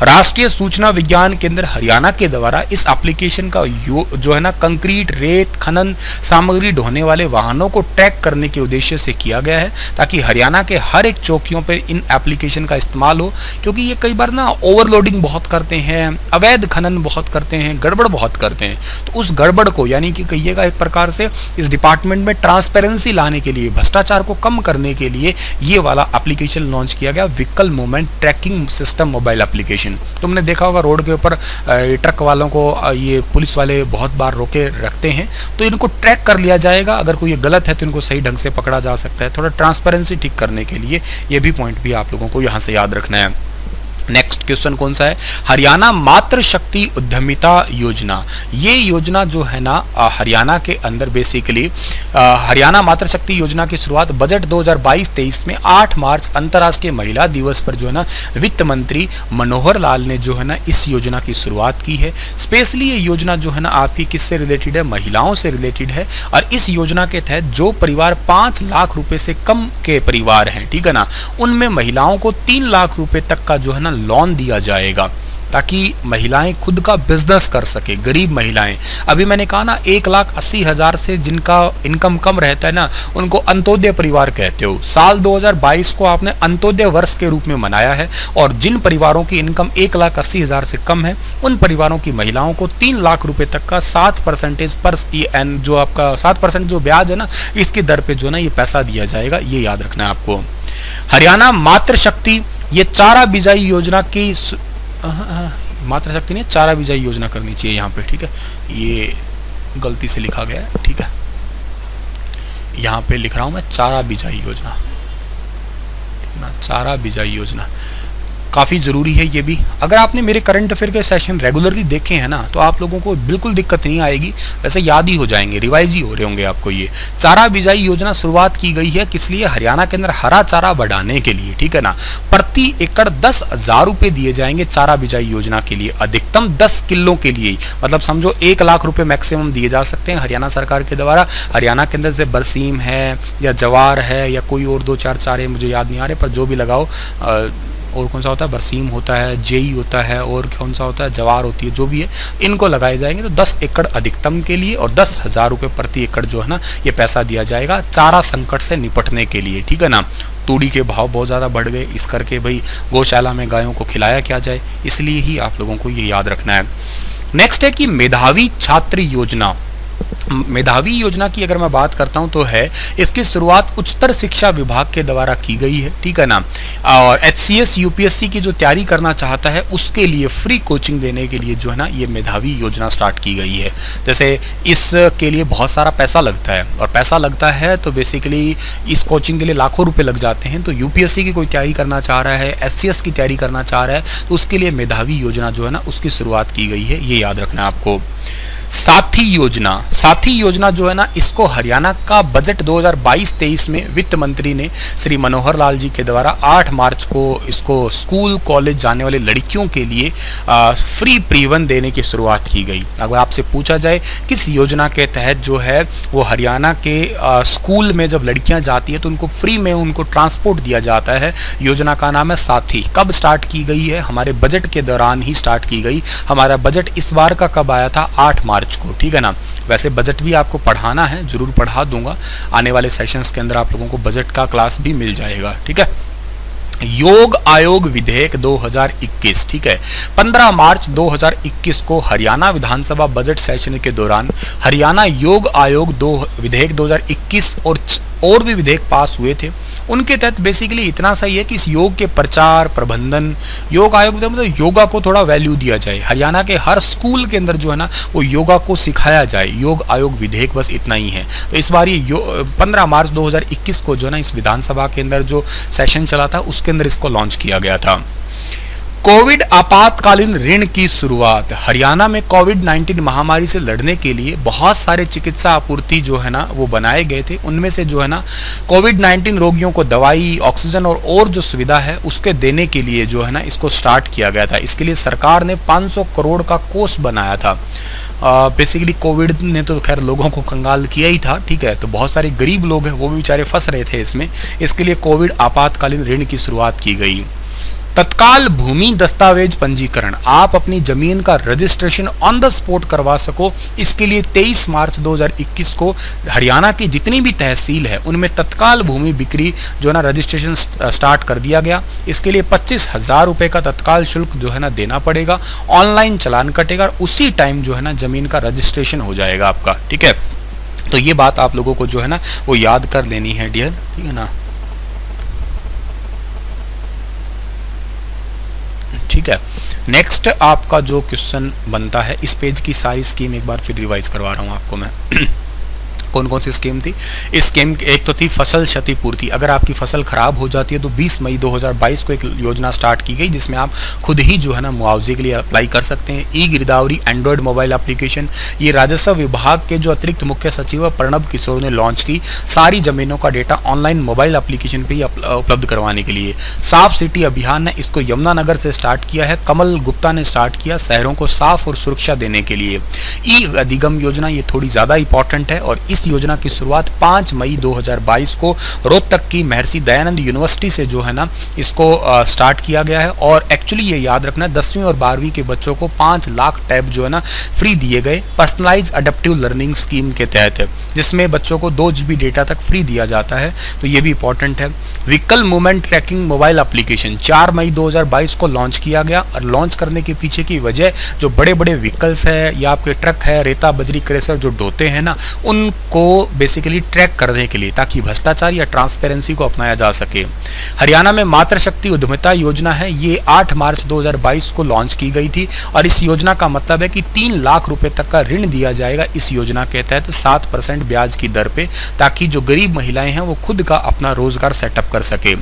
राष्ट्रीय सूचना विज्ञान केंद्र हरियाणा के द्वारा इस एप्लीकेशन का जो है ना कंक्रीट, रेत, खनन सामग्री ढोने वाले वाहनों को ट्रैक करने के उद्देश्य से किया गया है, ताकि हरियाणा के हर एक चौकियों पर इन एप्लीकेशन का इस्तेमाल हो। क्योंकि ये कई बार ना ओवरलोडिंग बहुत करते हैं, अवैध खनन बहुत करते हैं, गड़बड़ बहुत करते हैं। तो उस गड़बड़ को, यानी कि कहिएगा एक प्रकार से इस डिपार्टमेंट में ट्रांसपेरेंसी लाने के लिए, भ्रष्टाचार को कम करने के लिए ये वाला एप्लीकेशन लॉन्च किया गया, vehicle movement tracking system mobile application. तुमने देखा होगा रोड के ऊपर ट्रक वालों को ये पुलिस वाले बहुत बार रोके रखते हैं, तो इनको ट्रैक कर लिया जाएगा। अगर कोई गलत है तो इनको सही ढंग से पकड़ा जा सकता है। थोड़ा ट्रांसपेरेंसी ठीक करने के लिए ये भी पॉइंट भी आप लोगों को यहाँ से याद रखना है। नेक्स्ट क्वेश्चन कौन सा है, हरियाणा मातृशक्ति उद्यमिता योजना। ये योजना जो है ना हरियाणा के अंदर बेसिकली हरियाणा मातृशक्ति योजना की शुरुआत बजट 2022-23 में 8 मार्च अंतर्राष्ट्रीय महिला दिवस पर जो है ना वित्त मंत्री मनोहर लाल ने जो है ना इस योजना की शुरुआत की है। स्पेशली ये योजना जो है ना आपकी किससे रिलेटेड है, महिलाओं से रिलेटेड है। और इस योजना के तहत जो परिवार 5 लाख रुपए से कम के परिवार हैं, ठीक है ना, उनमें महिलाओं को 3 लाख रुपए तक का जो है ना लोन दिया जाएगा, ताकि महिलाएं खुद का बिजनेस कर सके। गरीब महिलाएं, अभी मैंने कहा ना 1,80,000 से जिनका इनकम कम रहता है ना, उनको अंत्योदय परिवार कहते हो। साल 2022 को आपने अंत्योदय वर्ष के रूप में मनाया है, और जिन परिवारों की इनकम 1,80,000 से कम है, उन परिवारों की महिलाओं को 3 लाख रुपए तक का 7% पर जो आपका 7% जो ब्याज है ना, इसकी दर पे जो ना ये पैसा दिया जाएगा। ये याद रखना है आपको। हरियाणा मातृशक्ति, ये चारा बिजाई योजना की मातृशक्ति ने चारा बिजाई योजना करनी चाहिए यहाँ पे, ठीक है, ये गलती से लिखा गया है, ठीक है, यहाँ पे लिख रहा हूँ मैं चारा बिजाई योजना, ठीक है, चारा बिजाई योजना काफ़ी ज़रूरी है ये भी। अगर आपने मेरे करंट अफेयर के सेशन रेगुलरली देखे हैं ना, तो आप लोगों को बिल्कुल दिक्कत नहीं आएगी, वैसे याद ही हो जाएंगे, रिवाइज ही हो रहे होंगे आपको। ये चारा बिजाई योजना शुरुआत की गई है किस लिए, हरियाणा के अंदर हरा चारा बढ़ाने के लिए, ठीक है ना। प्रति एकड़ 10,000 रुपये दिए जाएंगे चारा बिजाई योजना के लिए, अधिकतम 10 किलो के लिए, मतलब समझो 1 लाख रुपये मैक्सिमम दिए जा सकते हैं हरियाणा सरकार के द्वारा। हरियाणा के अंदर से बरसीम है या जवार है या कोई और 2-4 चारे मुझे याद नहीं आ रहे, पर जो भी लगाओ और कौन सा होता है, बरसीम होता है, जेई होता है, और कौन सा होता है, जवार होती है, जो भी है इनको लगाए जाएंगे। तो 10 एकड़ अधिकतम के लिए और 10,000 रुपये प्रति एकड़ जो है ना ये पैसा दिया जाएगा चारा संकट से निपटने के लिए, ठीक है ना। तूड़ी के भाव बहुत ज़्यादा बढ़ गए, इस करके भाई गौशाला में गायों को खिलाया क्या जाए, इसलिए ही आप लोगों को ये याद रखना है। नेक्स्ट है कि मेधावी छात्र योजना। मेधावी योजना की अगर मैं बात करता हूं तो है इसकी शुरुआत उच्चतर शिक्षा विभाग के द्वारा की गई है, ठीक है ना। और HCS UPSC की जो तैयारी करना चाहता है उसके लिए फ्री कोचिंग देने के लिए जो है ना ये मेधावी योजना स्टार्ट की गई है। जैसे इसके लिए बहुत सारा पैसा लगता है, और पैसा लगता है तो बेसिकली इस कोचिंग के लिए लाखों रुपए लग जाते हैं। तो UPSC की कोई तैयारी करना चाह रहा है, HCS की तैयारी करना चाह रहा है, तो उसके लिए मेधावी योजना जो है ना उसकी शुरुआत की गई है, ये याद रखना है आपको। साथी योजना, साथी योजना जो है ना इसको हरियाणा का बजट 2022-23 में वित्त मंत्री ने श्री मनोहर लाल जी के द्वारा 8 मार्च को इसको स्कूल कॉलेज जाने वाली लड़कियों के लिए फ्री परिवहन देने की शुरुआत की गई। अगर आपसे पूछा जाए किस योजना के तहत जो है वो हरियाणा के स्कूल में जब लड़कियां जाती है तो उनको फ्री में उनको ट्रांसपोर्ट दिया जाता है, योजना का नाम है साथी। कब स्टार्ट की गई है, हमारे बजट के दौरान ही स्टार्ट की गई। हमारा बजट इस बार का कब आया था, 8 मार्च को, ठीक है ना। वैसे बजट भी आपको पढ़ाना है, जरूर पढ़ा दूंगा, आने वाले सेशंस के अंदर आप लोगों को बजट का क्लास भी मिल जाएगा, ठीक है। योग आयोग विधेयक 2021, ठीक है। 15 मार्च 2021 को हरियाणा विधानसभा बजट सेशन के दौरान हरियाणा योग आयोग विधेयक 2021 और भी विधेयक पास हुए थे। उनके तहत बेसिकली इतना सही है कि इस योग के प्रचार प्रबंधन, योग आयोग मतलब योगा को थोड़ा वैल्यू दिया जाए, हरियाणा के हर स्कूल के अंदर जो है ना वो योगा को सिखाया जाए। योग आयोग विधेयक बस इतना ही है। तो इस बार ये 15 मार्च 2021 को जो है ना इस विधानसभा के अंदर जो सेशन चला था उसके अंदर इसको लॉन्च किया गया था। कोविड आपातकालीन ऋण की शुरुआत। हरियाणा में कोविड-19 महामारी से लड़ने के लिए बहुत सारे चिकित्सा आपूर्ति जो है ना वो बनाए गए थे। उनमें से जो है ना कोविड-19 रोगियों को दवाई, ऑक्सीजन और जो सुविधा है उसके देने के लिए जो है ना इसको स्टार्ट किया गया था। इसके लिए सरकार ने 500 करोड़ का कोष बनाया था। बेसिकली कोविड ने तो खैर लोगों को कंगाल किया ही था, ठीक है। तो बहुत सारे गरीब लोग हैं वो भी बेचारे फंस रहे थे इसमें। इसके लिए कोविड आपातकालीन ऋण की शुरुआत की गई। तत्काल भूमि दस्तावेज पंजीकरण, आप अपनी जमीन का रजिस्ट्रेशन ऑन द स्पॉट करवा सको, इसके लिए 23 मार्च 2021 को हरियाणा की जितनी भी तहसील है उनमें तत्काल भूमि बिक्री जो है ना रजिस्ट्रेशन स्टार्ट कर दिया गया। इसके लिए 25,000 रुपये का तत्काल शुल्क जो है ना देना पड़ेगा, ऑनलाइन चालान कटेगा और उसी टाइम जो है ना जमीन का रजिस्ट्रेशन हो जाएगा आपका, ठीक है। तो ये बात आप लोगों को जो है ना वो याद कर लेनी है डियर, ठीक है ना, ठीक है। नेक्स्ट आपका जो क्वेश्चन बनता है, इस पेज की सारी स्कीम एक बार फिर रिवाइज करवा रहा हूं आपको मैं। कौन कौन सी स्कीम थी? इस स्कीम एक तो थी फसल क्षतिपूर्ति। अगर आपकी फसल खराब हो जाती है तो 20 मई 2022 को एक योजना स्टार्ट की गई जिसमें आप खुद ही जो है ना मुआवजे के लिए अप्लाई कर सकते हैं। ई गिरदावरी एंड्रॉयड मोबाइल एप्लीकेशन, ये राजस्व विभाग के जो अतिरिक्त मुख्य सचिव प्रणब किशोर ने लॉन्च की। सारी जमीनों का डेटा ऑनलाइन मोबाइल एप्लीकेशन पे ही उपलब्ध करवाने के लिए। साफ सिटी अभियान है, इसको यमुनानगर से स्टार्ट किया है, कमल गुप्ता ने स्टार्ट किया शहरों को साफ और सुरक्षा देने के लिए। ई अधिगम योजना ये थोड़ी ज्यादा इंपॉर्टेंट है और इस योजना की शुरुआत 5 मई 2022 को रोहतक की महर्षि दयानंद यूनिवर्सिटी से जो है ना इसको स्टार्ट किया गया है। और एक्चुअली ये याद रखना 10वीं और 12वीं के बच्चों को 5 लाख टैब जो है ना फ्री दिए गए पर्सनलाइज अडेप्टिव लर्निंग स्कीम के तहत, जिसमें बच्चों को 2 GB डेटा तक फ्री दिया जाता है। तो ये भी इंपॉर्टेंट है। Vehicle movement tracking mobile application 4 मई 2022 को लॉन्च किया गया और लॉन्च करने के पीछे की वजह जो बड़े बड़े व्हीकल्स है या आपके ट्रक है, रेता बजरी क्रेशर जो ढोते हैं ना उनको बेसिकली ट्रैक करने के लिए, ताकि भ्रष्टाचार या ट्रांसपेरेंसी को अपनाया जा सके। हरियाणा में मातृशक्ति उद्यमिता योजना है, ये 8 मार्च 2022 को लॉन्च की गई थी और इस योजना का मतलब है कि 3 लाख रुपए तक का ऋण दिया जाएगा इस योजना के तहत 7% ब्याज की दर पे, ताकि जो गरीब महिलाएं हैं वो खुद का अपना रोजगार सेटअप कर सके।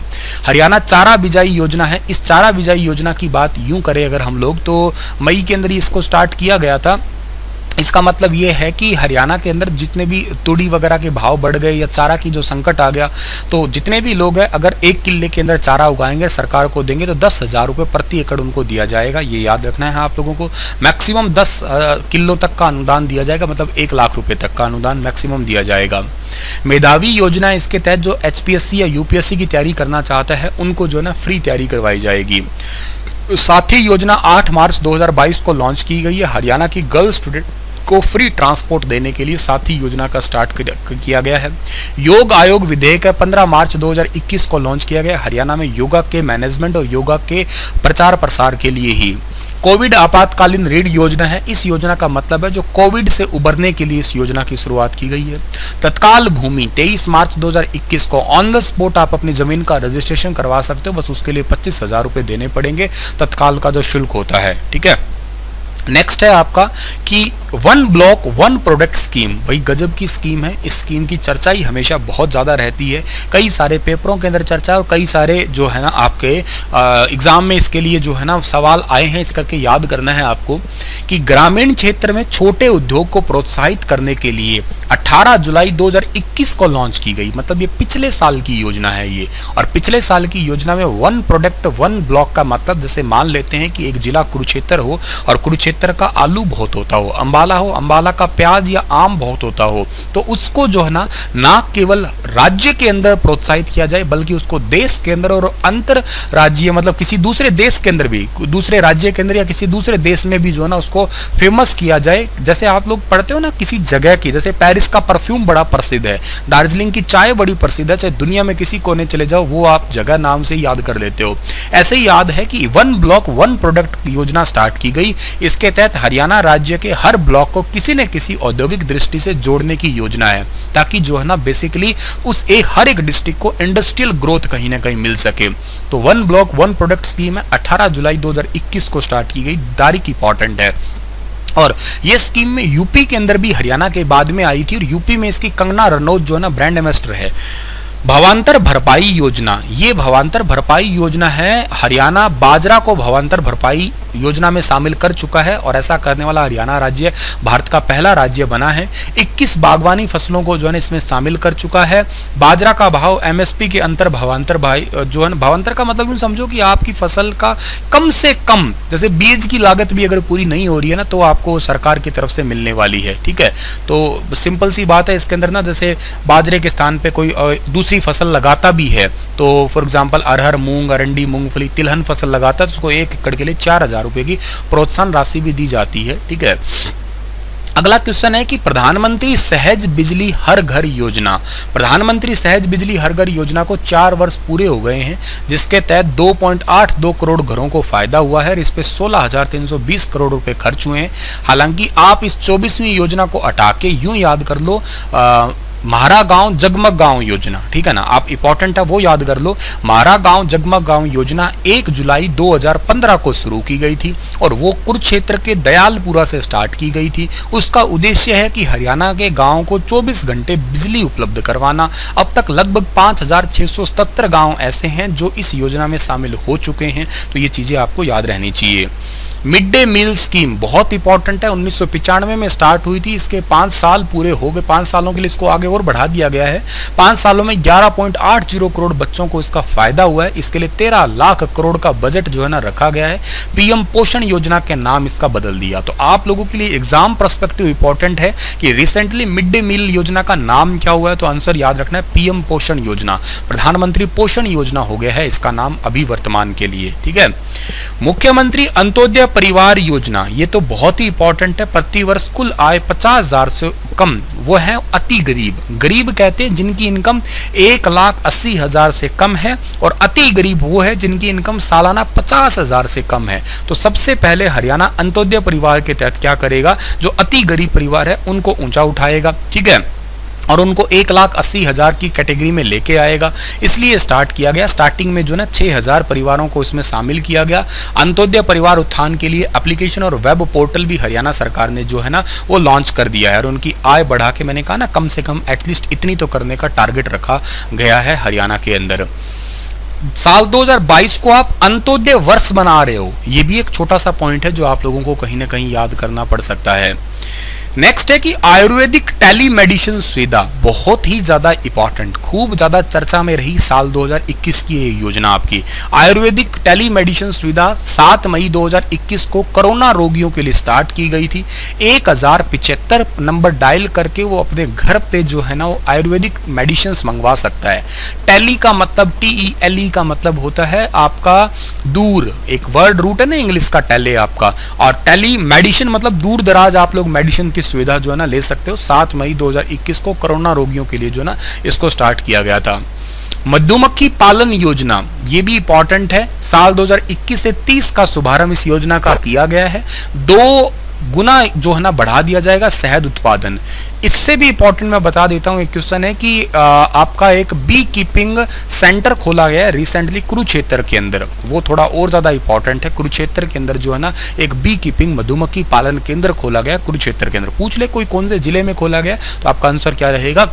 हरियाणा चारा बिजाई योजना है, इस चारा बिजाई योजना की बात यूं करें अगर हम लोग तो मई के अंदर ही इसको स्टार्ट किया गया था। इसका मतलब ये है कि हरियाणा के अंदर जितने भी तूड़ी वगैरह के भाव बढ़ गए या चारा की जो संकट आ गया, तो जितने भी लोग हैं अगर 1 किले के अंदर चारा उगाएंगे सरकार को देंगे तो 10,000 रुपये प्रति एकड़ उनको दिया जाएगा। ये याद रखना है आप लोगों को। मैक्सिमम 10 किलो तक का अनुदान दिया जाएगा, मतलब 1 लाख रुपये तक का अनुदान मैक्सिमम दिया जाएगा। मेधावी योजना, इसके तहत जो HPSC या UPSC की तैयारी करना चाहता है उनको जो है ना फ्री तैयारी करवाई जाएगी। साथी योजना 8 मार्च 2022 को लॉन्च की गई है। हरियाणा की गर्ल स्टूडेंट को फ्री ट्रांसपोर्ट देने के लिए साथी योजना का स्टार्ट किया गया है। योग आयोग विधेयक है 15 मार्च 2021 को लॉन्च किया गया। हरियाणा में योगा के मैनेजमेंट और योगा के प्रचार प्रसार के लिए ही। कोविड आपातकालीन ऋण योजना है। इस योजना का मतलब है जो कोविड से उबरने के लिए इस योजना की शुरुआत की गई है। तत्काल भूमि 23 मार्च 2021 को ऑन द स्पॉट आप अपनी जमीन का रजिस्ट्रेशन करवा सकते हो, बस उसके लिए 25,000 रुपये देने पड़ेंगे तत्काल का जो शुल्क होता है, ठीक है। नेक्स्ट है आपका कि 1 ब्लॉक 1 प्रोडक्ट स्कीम। भाई गजब की स्कीम है। इस स्कीम की चर्चा ही हमेशा बहुत ज़्यादा रहती है, कई सारे पेपरों के अंदर चर्चा और कई सारे जो है ना आपके एग्जाम में इसके लिए जो है ना सवाल आए हैं। इस करके याद करना है आपको कि ग्रामीण क्षेत्र में छोटे उद्योग को प्रोत्साहित करने के लिए 18 जुलाई 2021 को लॉन्च की गई। मतलब ये पिछले साल की योजना है ये। और पिछले साल की योजना में 1 प्रोडक्ट 1 ब्लॉक का मतलब, जैसे मान लेते हैं कि एक जिला कुरुक्षेत्र हो और कुरुक्षेत्र का आलू बहुत होता हो, अंबाला हो, अंबाला का प्याज या आम बहुत होता हो, तो उसको जो है ना केवल राज्य के अंदर प्रोत्साहित किया जाए बल्कि उसको देश के अंदर और अंतर राज्य, मतलब किसी दूसरे देश के अंदर भी, दूसरे राज्य के अंदर या किसी दूसरे देश में भी जो है ना उसको फेमस किया जाए। जैसे आप लोग पढ़ते हो ना किसी जगह की, जैसे पेरिस का परफ्यूम बड़ा प्रसिद्ध है, दार्जिलिंग की चाय बड़ी प्रसिद्ध है, चाहे दुनिया में किसी कोने चले जाओ वो आप जगह नाम से याद कर लेते हो। ऐसे ही याद है कि 1 ब्लॉक 1 प्रोडक्ट योजना स्टार्ट की गई। इसके तहत हरियाणा राज्य के हर ब्लॉक को किसी न किसी औद्योगिक दृष्टि से जोड़ने की योजना है, ताकि जो है ना बेसिकली उस हर एक डिस्ट्रिक्ट को इंडस्ट्रियल ग्रोथ कहीं ना कहीं मिल सके। तो 1 ब्लॉक 1 प्रोडक्ट स्कीम है, 18 जुलाई 2021 को स्टार्ट की गई। तारीख इंपॉर्टेंट है। और ये स्कीम में यूपी के अंदर भी हरियाणा के बाद में आई थी और यूपी में इसकी कंगना रनौत जो है ना ब्रांड एम्बेसडर है। भावांतर भरपाई योजना, ये भावांतर भरपाई योजना है। हरियाणा बाजरा को भावांतर भरपाई योजना में शामिल कर चुका है और ऐसा करने वाला हरियाणा राज्य भारत का पहला राज्य बना है। 21 बागवानी फसलों को जो है इसमें शामिल कर चुका है। बाजरा का भाव MSP के अंतर भावांतर जो है, भावांतर का मतलब समझो कि आपकी फसल का कम से कम, जैसे बीज की लागत भी अगर पूरी नहीं हो रही है ना तो आपको सरकार की तरफ से मिलने वाली है, ठीक है। तो सिंपल सी बात है इसके अंदर ना, जैसे बाजरे के स्थान पे कोई दूसरी फसल लगाता भी है, तो फॉर एग्जांपल अरहर, मूंग, अरंडी, मूंगफली, तिलहन फसल लगाता है तो उसको 1 एकड़ के लिए 4,000 रुपए की प्रोत्साहन राशि भी दी जाती है, ठीक है। अगला क्वेश्चन है कि प्रधानमंत्री सहज बिजली हर घर योजना। प्रधानमंत्री सहज बिजली हर घर योजना को 4 वर्ष पूरे हो गए हैं, जिसके तहत 2.82 करोड़ घरों को फायदा हुआ है और इस पे 16,320 करोड़ रुपए खर्च हुए हैं। हालांकि आप इस 24वीं योजना को हटा के यूं याद कर लो, म्हारा गांव जगमग गांव योजना, ठीक है ना, आप इंपॉर्टेंट है वो याद कर लो। म्हारा गांव जगमग गांव योजना 1 जुलाई 2015 को शुरू की गई थी और वो कुरुक्षेत्र के दयालपुरा से स्टार्ट की गई थी। उसका उद्देश्य है कि हरियाणा के गांव को 24 घंटे बिजली उपलब्ध करवाना। अब तक लगभग 5,677 गांव ऐसे हैं जो इस योजना में शामिल हो चुके हैं, तो ये चीजें आपको याद रहनी चाहिए। मिड डे मील स्कीम बहुत इंपॉर्टेंट है, 1995 में स्टार्ट हुई थी, इसके 5 साल पूरे हो गए। 5 सालों के लिए इसको आगे और बढ़ा दिया गया है। 5 सालों में 11.80 करोड़ बच्चों को इसका फायदा हुआ है। इसके लिए 13 लाख करोड़ का बजट जो है ना रखा गया है। PM पोषण योजना के नाम इसका बदल दिया। तो आप लोगों के लिए एग्जाम पर्सपेक्टिव इंपॉर्टेंट है कि रिसेंटली मिड डे मील योजना का नाम क्या हुआ है, तो आंसर याद रखना है PM पोषण योजना। प्रधानमंत्री पोषण योजना हो गया है इसका नाम अभी वर्तमान के लिए, ठीक है। मुख्यमंत्री अंत्योदय परिवार योजना, ये तो बहुत ही इंपॉर्टेंट है। प्रति वर्ष कुल आय 50,000 से कम, वो है अति गरीब। गरीब कहते हैं जिनकी इनकम 1,80,000 से कम है और अति गरीब वो है जिनकी इनकम सालाना 50,000 से कम है। तो सबसे पहले हरियाणा अंत्योदय परिवार के तहत क्या करेगा, जो अति गरीब परिवार है उनको ऊंचा उठाएगा, ठीक है, और उनको 1,80,000 की कैटेगरी में लेके आएगा। इसलिए स्टार्ट किया गया। स्टार्टिंग में जो ना 6,000 परिवारों को इसमें शामिल किया गया। अंत्योदय परिवार उत्थान के लिए एप्लीकेशन और वेब पोर्टल भी हरियाणा सरकार ने जो है ना वो लॉन्च कर दिया है और उनकी आय बढ़ा के, मैंने कहा ना, कम से कम एटलीस्ट इतनी तो करने का टारगेट रखा गया है हरियाणा के अंदर। साल 2022 को आप अंत्योदय वर्ष बना रहे हो, ये भी एक छोटा सा पॉइंट है जो आप लोगों को कहीं ना कहीं याद करना पड़ सकता है। नेक्स्ट है कि आयुर्वेदिक टेलीमेडिसिन सुविधा बहुत ही ज्यादा इंपॉर्टेंट, खूब ज्यादा चर्चा में रही साल 2021 की ये योजना आपकी। आयुर्वेदिक टेलीमेडिसिन सुविधा 7 मई 2021 को कोरोना रोगियों के लिए स्टार्ट की गई थी। 1075 नंबर डायल करके वो अपने घर पे जो है ना वो आयुर्वेदिक मेडिसिन मंगवा सकता है। टेली का मतलब TELE का मतलब होता है आपका दूर, एक वर्ड रूट है ना इंग्लिश का टेली आपका, और टेली मेडिसिन मतलब दूर दराज आप लोग मेडिसिन की सुविधा जो है ना ले सकते हो। 7 मई 2021 को कोरोना रोगियों के लिए जो है ना इसको स्टार्ट किया गया था। मधुमक्खी पालन योजना ये भी इंपॉर्टेंट है। साल 2021 से 30 का शुभारंभ इस योजना का किया गया है। 2 गुना जो है ना बढ़ा दिया जाएगा शहद उत्पादन। इससे भी इंपॉर्टेंट मैं बता देता हूं, एक क्वेश्चन है कि आपका एक बी कीपिंग सेंटर खोला गया है रिसेंटली कुरुक्षेत्र के अंदर, वो थोड़ा और ज्यादा इंपॉर्टेंट है। कुरुक्षेत्र के अंदर जो है ना एक बी कीपिंग मधुमक्खी पालन केंद्र खोला गया कुरुक्षेत्र के अंदर। पूछ ले कोई कौन से जिले में खोला गया तो आपका आंसर क्या रहेगा,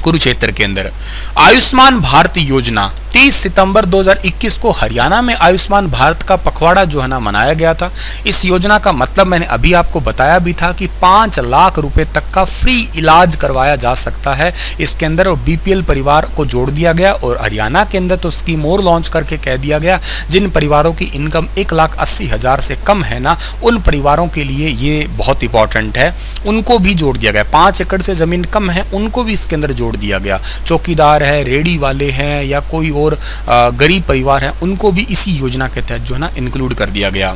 कुरुक्षेत्र के अंदर। आयुष्मान भारत योजना 30 सितंबर 2021 को हरियाणा में आयुष्मान भारत का पखवाड़ा जो है ना मनाया गया था। इस योजना का मतलब मैंने अभी आपको बताया भी था कि 5 लाख रुपए तक का फ्री इलाज करवाया जा सकता है इसके अंदर, और BPL परिवार को जोड़ दिया गया। और हरियाणा के अंदर तो स्कीम और लॉन्च करके कह दिया गया जिन परिवारों की इनकम 1,80,000 से कम है ना, उन परिवारों के लिए ये बहुत इंपॉर्टेंट है, उनको भी जोड़ दिया गया। 5 एकड़ से जमीन कम है उनको भी इसके अंदर जोड़ दिया गया। चौकीदार है, रेडी वाले हैं या कोई और गरीब परिवार है, उनको भी इसी योजना के तहत जो है ना इंक्लूड कर दिया गया।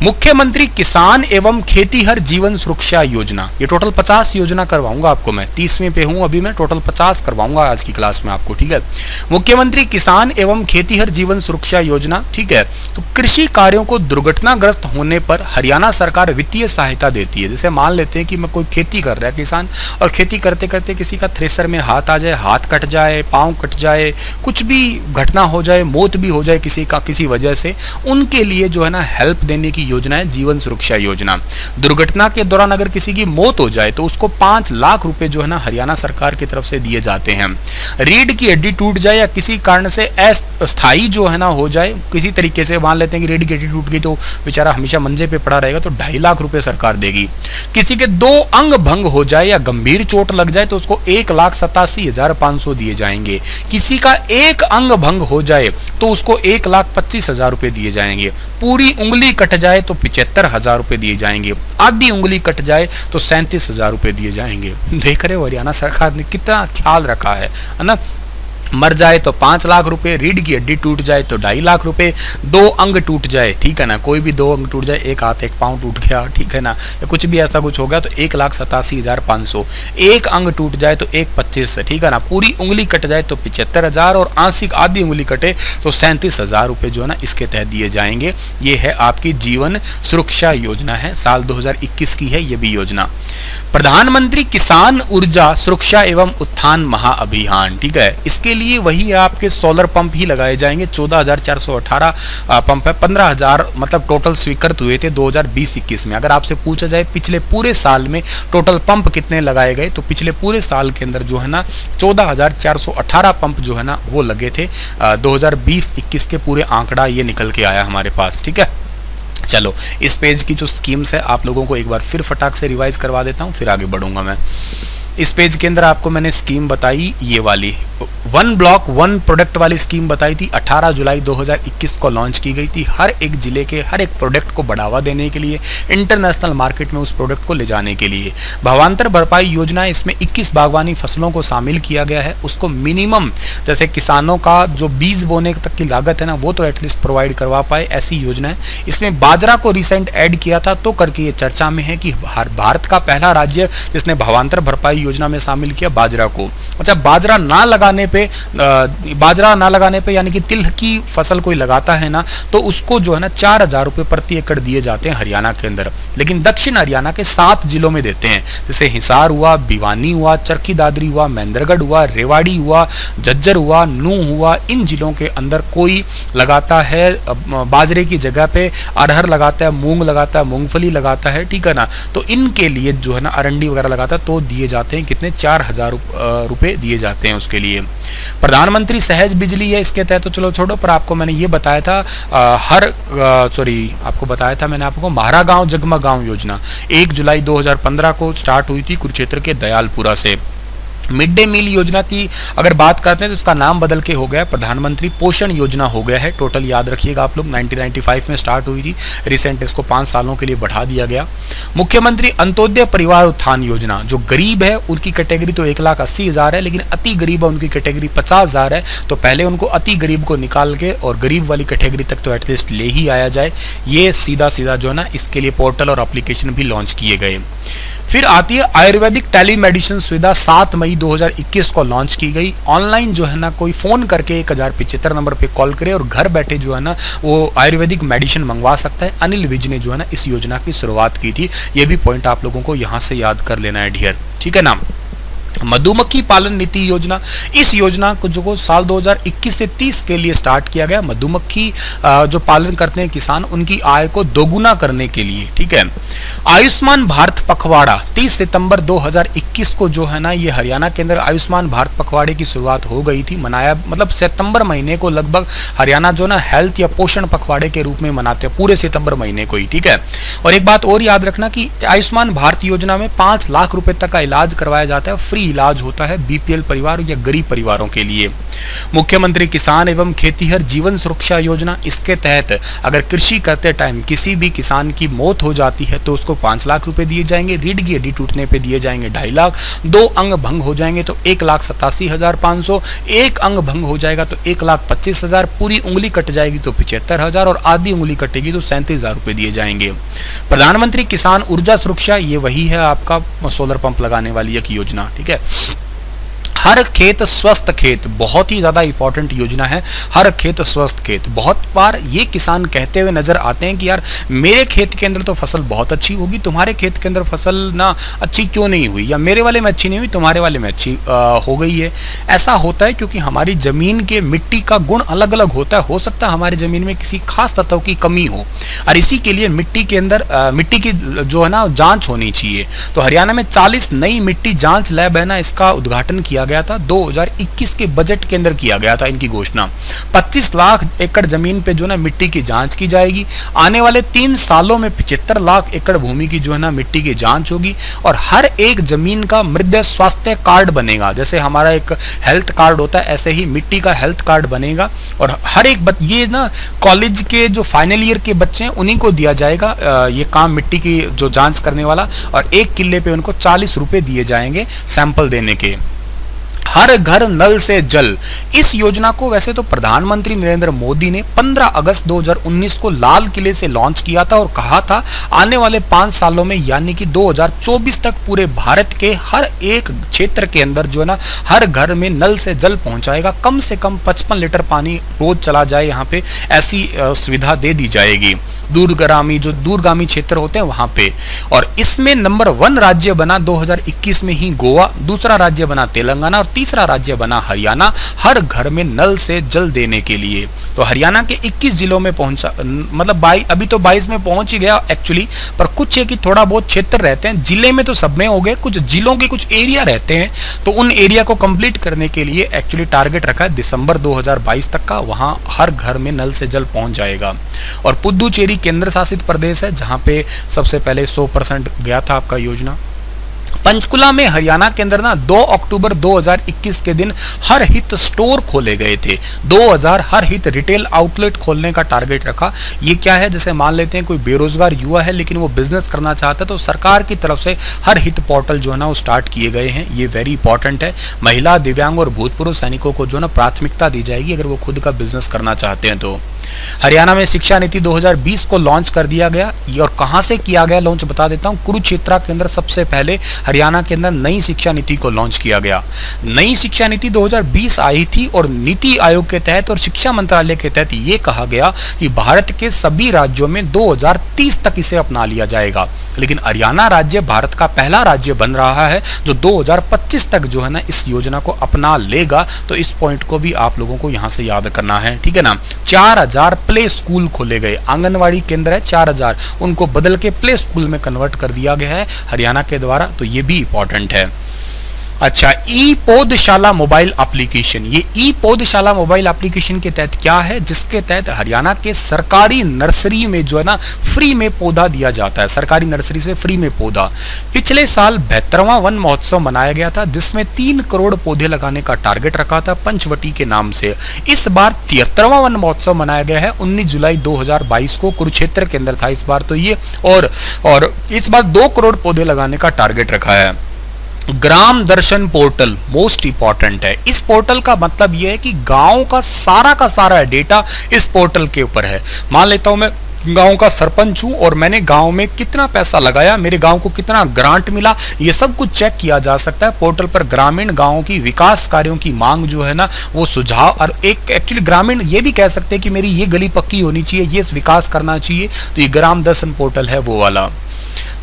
मुख्यमंत्री किसान एवं खेतीहर जीवन सुरक्षा योजना, ये टोटल 50 योजना करवाऊंगा आपको मैं, 30वें पे हूं अभी मैं, टोटल 50 करवाऊंगा आज की क्लास में आपको, ठीक है। मुख्यमंत्री किसान एवं खेतीहर जीवन सुरक्षा योजना, ठीक है। तो कृषि कार्यों को दुर्घटनाग्रस्त होने पर हरियाणा सरकार वित्तीय सहायता देती है। जैसे मान लेते हैं कि मैं कोई खेती कर रहा है किसान, और खेती करते करते किसी का थ्रेसर में हाथ आ जाए, हाथ कट जाए, पाँव कट जाए, कुछ भी घटना हो जाए, मौत भी हो जाए किसी का किसी वजह से, उनके लिए जो है ना हेल्प देने की योजना है जीवन सुरक्षा योजना। दुर्घटना के दौरान अगर किसी की मौत हो जाए तो उसको 5 लाख रुपए जो है ना हरियाणा सरकार की तरफ से दिए जाते हैं। रीढ़ की हड्डी टूट जाए या किसी कारण से अस्थायी जो है ना हो जाए, किसी तरीके से मान लेते हैं कि रीढ़ की हड्डी टूट गई तो बेचारा हमेशा मंजे पे पड़ा रहेगा, तो 2.5 लाख रुपए सरकार देगी। किसी के 2 अंग भंग हो जाए या गंभीर चोट लग जाए तो उसको 1,87,500 दिए जाएंगे। किसी का एक अंग भंग हो जाए तो उसको 1,25,000 रुपए दिए जाएंगे। पूरी उंगली कट जाए तो 75,000 रुपए दिए जाएंगे। आधी उंगली कट जाए तो 37,000 रुपए दिए जाएंगे। देख रहे हो हरियाणा सरकार ने कितना ख्याल रखा है ना। मर जाए तो 5 लाख रुपए, रीढ़ की हड्डी टूट जाए तो 2.5 लाख रुपए, 2 अंग टूट जाए, ठीक है ना, कोई भी 2 अंग टूट जाए, एक हाथ एक पाँव टूट गया, ठीक है ना, या कुछ भी ऐसा कुछ हो गया तो 1,87,500। एक अंग टूट जाए तो 1,25,000, ठीक है ना, पूरी उंगली कट जाए तो 75,000, और आंशिक आधी उंगली कटे तो 37,000 रुपए जो है ना इसके तहत दिए जाएंगे। ये है आपकी जीवन सुरक्षा योजना है, साल 2021 की है ये भी योजना। प्रधानमंत्री किसान ऊर्जा सुरक्षा एवं उत्थान महाअभियान, ठीक है, इसके लिए वही आपके सोलर पंप ही लगाए जाएंगे। 14,418 पंप है, 15,000 मतलब टोटल स्वीकृत हुए थे 2020-21 में। अगर आपसे पूछा जाए पिछले पूरे साल में टोटल पंप कितने लगाए गए, तो पिछले पूरे साल के अंदर जो है ना 14,418 पंप जो है ना वो लगे थे। 2020-21 के पूरे आंकड़ा ये निकल के आया हमारे पास, ठीक है। चलो इस पेज की जो स्कीम्स है आप लोगों को एक बार फिर फटाक से रिवाइज करवा देता हूँ, फिर आगे बढ़ूंगा मैं। इस पेज के अंदर आपको मैंने स्कीम बताई ये वाली, 1 ब्लॉक 1 प्रोडक्ट वाली स्कीम बताई थी। 18 जुलाई 2021 को लॉन्च की गई थी। हर एक जिले के हर एक प्रोडक्ट को बढ़ावा देने के लिए, इंटरनेशनल मार्केट में उस प्रोडक्ट को ले जाने के लिए। भावांतर भरपाई योजना, इसमें 21 बागवानी फसलों को शामिल किया गया है। उसको मिनिमम जैसे किसानों का जो बीज बोने तक की लागत है ना वो तो एटलीस्ट प्रोवाइड करवा पाए, ऐसी योजना है। इसमें बाजरा को रिसेंट ऐड किया था तो करके ये चर्चा में है कि भारत का पहला राज्य जिसने भावांतर भरपाई योजना में शामिल किया बाजरा को। अच्छा, बाजरा ना लगाने पे यानी कि तिल की फसल कोई लगाता है ना तो उसको जो है ना 4,000 रुपए प्रति एकड़ दिए जाते हैं हरियाणा के अंदर, लेकिन दक्षिण हरियाणा के 7 जिलों में देते हैं। जैसे हिसार हुआ, भिवानी हुआ, चरखी दादरी हुआ, महेंद्रगढ़ हुआ, रेवाड़ी हुआ, झज्जर हुआ, नूंह हुआ, इन जिलों के अंदर कोई लगाता है बाजरे की जगह पे अरहर लगाता है, मूंग लगाता है, मूंगफली लगाता है, ठीक है ना। तो इनके लिए जो है ना अरंडी वगैरह लगाता है तो दिए जाते हैं कितने, 4,000 रुपए दिए जाते हैं उसके लिए। प्रधानमंत्री सहज बिजली है इसके तहत, तो चलो छोड़ो, पर आपको मैंने ये बताया था आपको बताया था मैंने आपको म्हारा गांव जगमग गांव योजना 1 जुलाई 2015 को स्टार्ट हुई थी कुरुक्षेत्र के दयालपुरा से। मिड डे मील योजना की अगर बात करते हैं तो उसका नाम बदल के हो गया प्रधानमंत्री पोषण योजना हो गया है। टोटल याद रखिएगा आप लोग 1995 में स्टार्ट हुई थी, रिसेंट इसको 5 सालों के लिए बढ़ा दिया गया। मुख्यमंत्री अंत्योदय परिवार उत्थान योजना, जो गरीब है उनकी कैटेगरी तो 1,80,000 है, लेकिन अति गरीब है उनकी कैटेगरी 50,000 है, तो पहले उनको अति गरीब को निकाल के और गरीब वाली कैटेगरी तक तो एटलीस्ट ले ही आया जाए। ये सीधा सीधा जो है ना इसके लिए पोर्टल और एप्लीकेशन भी लॉन्च किए गए। फिर आती है आयुर्वेदिक टेलीमेडिसिन सुविधा 7 मई 2021 को लॉन्च की गई। ऑनलाइन जो है ना कोई फोन करके 1075 नंबर पे कॉल करे और घर बैठे जो है ना वो आयुर्वेदिक मेडिसिन मंगवा सकता है। अनिल विज ने जो है ना इस योजना की शुरुआत की थी। ये भी पॉइंट आप लोगों को यहाँ से याद कर लेना है डियर, ठीक है ना। मधुमक्खी पालन नीति योजना, इस योजना को जो साल 2021 से 30 के लिए स्टार्ट किया गया। मधुमक्खी जो पालन करते हैं किसान उनकी आय को दोगुना करने के लिए, ठीक है। आयुष्मान भारत पखवाड़ा 30 सितंबर 2021 को जो है ना ये हरियाणा के अंदर आयुष्मान भारत पखवाड़े की शुरुआत हो गई थी। मनाया मतलब सितंबर महीने को लगभग हरियाणा जो ना हेल्थ या पोषण पखवाड़े के रूप में मनाते हैं, पूरे सितंबर महीने को ही, ठीक है। और एक बात और याद रखना कि आयुष्मान भारत योजना में 5 लाख रुपए तक का इलाज करवाया जाता है, फ्री इलाज होता है बीपीएल परिवार या गरीब परिवारों के लिए। मुख्यमंत्री किसान एवं खेतीहर जीवन सुरक्षा योजना, इसके तहत अगर कृषि करते टाइम किसी भी किसान की मौत हो जाती है तो उसको 5 लाख रुपए दिए जाएंगे, रीढ़ की हड्डी टूटने पे दिए जाएंगे 2.5 लाख, 2 अंग भंग हो जाएंगे तो 1,87,500, एक अंग भंग हो जाएगा तो 1,25,000, पूरी उंगली कट जाएगी तो 75,000 और आधी उंगली कटेगी तो 37,000 रुपए दिए जाएंगे। प्रधानमंत्री किसान ऊर्जा सुरक्षा, ये वही है आपका सोलर पंप लगाने वाली एक योजना, ठीक है। हर खेत स्वस्थ खेत, बहुत ही ज्यादा इंपॉर्टेंट योजना है। हर खेत स्वस्थ खेत, बहुत बार ये किसान कहते हुए नजर आते हैं कि यार मेरे खेत के अंदर तो फसल बहुत अच्छी होगी, तुम्हारे खेत के अंदर फसल ना अच्छी क्यों नहीं हुई, या मेरे वाले में अच्छी नहीं हुई तुम्हारे वाले में अच्छी हो गई है। ऐसा होता है क्योंकि हमारी जमीन के मिट्टी का गुण अलग अलग होता है। हो सकता है हमारी जमीन में किसी खास तत्व की कमी हो और इसी के लिए मिट्टी के अंदर मिट्टी की जो है ना जांच होनी चाहिए। तो हरियाणा में 40 नई मिट्टी जांच लैब है ना, इसका उद्घाटन किया गया था 2021 के बजट के अंदर किया गया था इनकी घोषणा। 25 लाख एकड़ जमीन पे जो ना मिट्टी की जांच की जाएगी। आने वाले 3 सालों में 75 लाख एकड़ भूमि की जो है ना मिट्टी की जांच होगी और हर एक जमीन का मृदा स्वास्थ्य कार्ड बनेगा। जैसे हमारा एक हेल्थ कार्ड होता है ऐसे ही मिट्टी का हेल्थ कार्ड बनेगा और हर एक ये ना कॉलेज के जो फाइनल ईयर के बच्चे हैं उन्हीं को दिया जाएगा ये काम, मिट्टी की जो जांच करने वाला, और 1 किले पे उनको 40 रुपए दिए जाएंगे सैंपल देने के। हर घर नल से जल, इस योजना को वैसे तो प्रधानमंत्री नरेंद्र मोदी ने 15 अगस्त 2019 को लाल किले से लॉन्च किया था और कहा था आने वाले 5 सालों में यानी कि 2024 तक पूरे भारत के हर एक क्षेत्र के अंदर जो है ना हर घर में नल से जल पहुंचाएगा। कम से कम 55 लीटर पानी रोज चला जाए यहाँ पे, ऐसी सुविधा दे दी जाएगी। दूरगामी क्षेत्र होते हैं वहां पे। और इसमें नंबर 1 राज्य बना 2021 में ही गोवा, दूसरा राज्य बना तेलंगाना और तीसरा राज्य बना हरियाणा, हर घर में नल से जल देने के लिए। तो हरियाणा के 21 जिलों में पहुंचा, मतलब अभी तो 22 में पहुंच ही गया एक्चुअली, पर कुछ है कि थोड़ा बहुत क्षेत्र रहते हैं, जिले में तो सब में हो गए, कुछ जिलों के कुछ एरिया रहते हैं, तो उन एरिया को कंप्लीट करने के लिए एक्चुअली टारगेट रखा है दिसंबर 2022 तक का, वहां हर घर में नल से जल पहुंच जाएगा। और पुदुचेरी केंद्र शासित प्रदेश है जहां पे सबसे पहले 100% गया था आपका योजना। पंचकुला में हरियाणा के अंदर ना 2 अक्टूबर 2021 के दिन हर हित स्टोर खोले गए थे। 2000 हर हित रिटेल आउटलेट खोलने का टारगेट रखा। ये क्या है, जैसे मान लेते हैं कोई बेरोजगार युवा है लेकिन वो बिजनेस करना चाहता है तो सरकार की तरफ से हर हित पोर्टल जो है ना वो स्टार्ट किए गए हैं। ये वेरी इंपॉर्टेंट है। महिला, दिव्यांग और भूतपूर्व सैनिकों को जो है ना प्राथमिकता दी जाएगी अगर वो खुद का बिजनेस करना चाहते हैं तो। हरियाणा में शिक्षा नीति 2020 को लॉन्च कर दिया गया। ये और कहां से किया गया लॉन्च बता देता हूं। कुरुक्षेत्र के अंदर सबसे पहले हरियाणा के अंदर नई शिक्षा नीति को लॉन्च किया गया। नई शिक्षा नीति 2020 आई थी और नीति आयोग के तहत और शिक्षा मंत्रालय के तहत ये कहा गया कि भारत के सभी राज्यों में 2030 तक इसे अपना लिया जाएगा। लेकिन हरियाणा राज्य भारत का पहला राज्य बन रहा है जो 2025 तक जो है ना इस योजना को अपना लेगा। तो इस पॉइंट को भी आप लोगों को यहां से याद करना है, ठीक है ना। 4000 प्ले स्कूल खोले गए। आंगनवाड़ी केंद्र है 4000, उनको बदल के प्ले स्कूल में कन्वर्ट कर दिया गया है हरियाणा के द्वारा। तो ये भी इंपॉर्टेंट है। अच्छा, ई पौधशाला मोबाइल एप्लीकेशन, ये ई पौधशाला मोबाइल एप्लीकेशन के तहत क्या है, जिसके तहत हरियाणा के सरकारी नर्सरी में जो है ना फ्री में पौधा दिया जाता है, सरकारी नर्सरी से फ्री में पौधा। पिछले साल 72वां वन महोत्सव मनाया गया था, जिसमें 3 करोड़ पौधे लगाने का टारगेट रखा था पंचवटी के नाम से। इस बार 73वां वन महोत्सव मनाया गया है, 19 जुलाई 2022 को कुरुक्षेत्र के अंदर था इस बार तो ये, और इस बार 2 करोड़ पौधे लगाने का टारगेट रखा है। ग्राम दर्शन पोर्टल मोस्ट इंपॉर्टेंट है। इस पोर्टल का मतलब यह है कि गांव का सारा डेटा इस पोर्टल के ऊपर है। मान लेता हूं मैं गांव का सरपंच हूं और मैंने गांव में कितना पैसा लगाया, मेरे गांव को कितना ग्रांट मिला, ये सब कुछ चेक किया जा सकता है पोर्टल पर। ग्रामीण गांवों की विकास कार्यों की मांग जो है ना, वो सुझाव, और एक एक्चुअली ग्रामीण ये भी कह सकते हैं कि मेरी ये गली पक्की होनी चाहिए, ये विकास करना चाहिए, तो ये ग्राम दर्शन पोर्टल है वो वाला।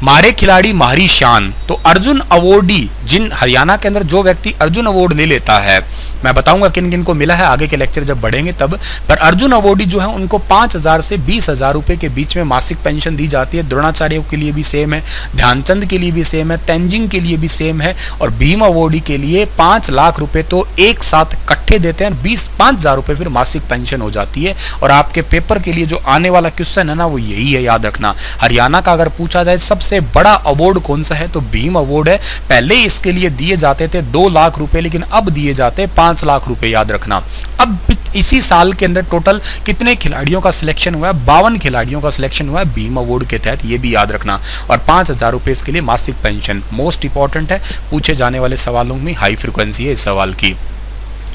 मारे खिलाड़ी मारी शान, तो अर्जुन अवॉर्डी, जिन हरियाणा के अंदर जो व्यक्ति अर्जुन अवार्ड ले लेता है, मैं बताऊंगा किन किन को मिला है आगे के लेक्चर जब बढ़ेंगे तब, पर अर्जुन अवॉर्डी जो है उनको 5,000 से 20,000 रुपए के बीच में मासिक पेंशन दी जाती है। द्रोणाचार्य के लिए भी सेम है, ध्यानचंद के लिए भी सेम है, तेंजिंग के लिए भी सेम है, और भीम अवॉर्डी के लिए 5 लाख रुपए तो एक साथ इकट्ठे देते हैं, 5,000 रुपए फिर मासिक पेंशन हो जाती है। और आपके पेपर के लिए जो आने वाला क्वेश्चन है ना, वो यही है, याद रखना। हरियाणा का अगर पूछा जाए सबसे बड़ा अवार्ड कौन सा है, तो भीम अवार्ड है। पहले इसके लिए दिए जाते थे 2 लाख रुपए, लेकिन अब दिए जाते हैं 5 लाख रुपए, याद रखना। अब इसी साल के अंदर टोटल कितने खिलाड़ियों का सिलेक्शन हुआ है, 52 खिलाड़ियों का सिलेक्शन हुआ है भीम अवार्ड के तहत, ये भी याद रखना। और 5,000 रुपए इसके लिए मासिक पेंशन, मोस्ट इंपॉर्टेंट है, पूछे जाने वाले सवालों में हाई फ्रिक्वेंसी है इस सवाल की।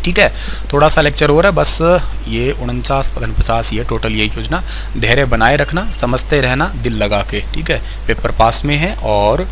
ठीक है, थोड़ा सा लेक्चर हो रहा है बस, ये 49-50 ये टोटल ये योजना। धैर्य बनाए रखना, समझते रहना दिल लगा के, ठीक है। पेपर पास में है और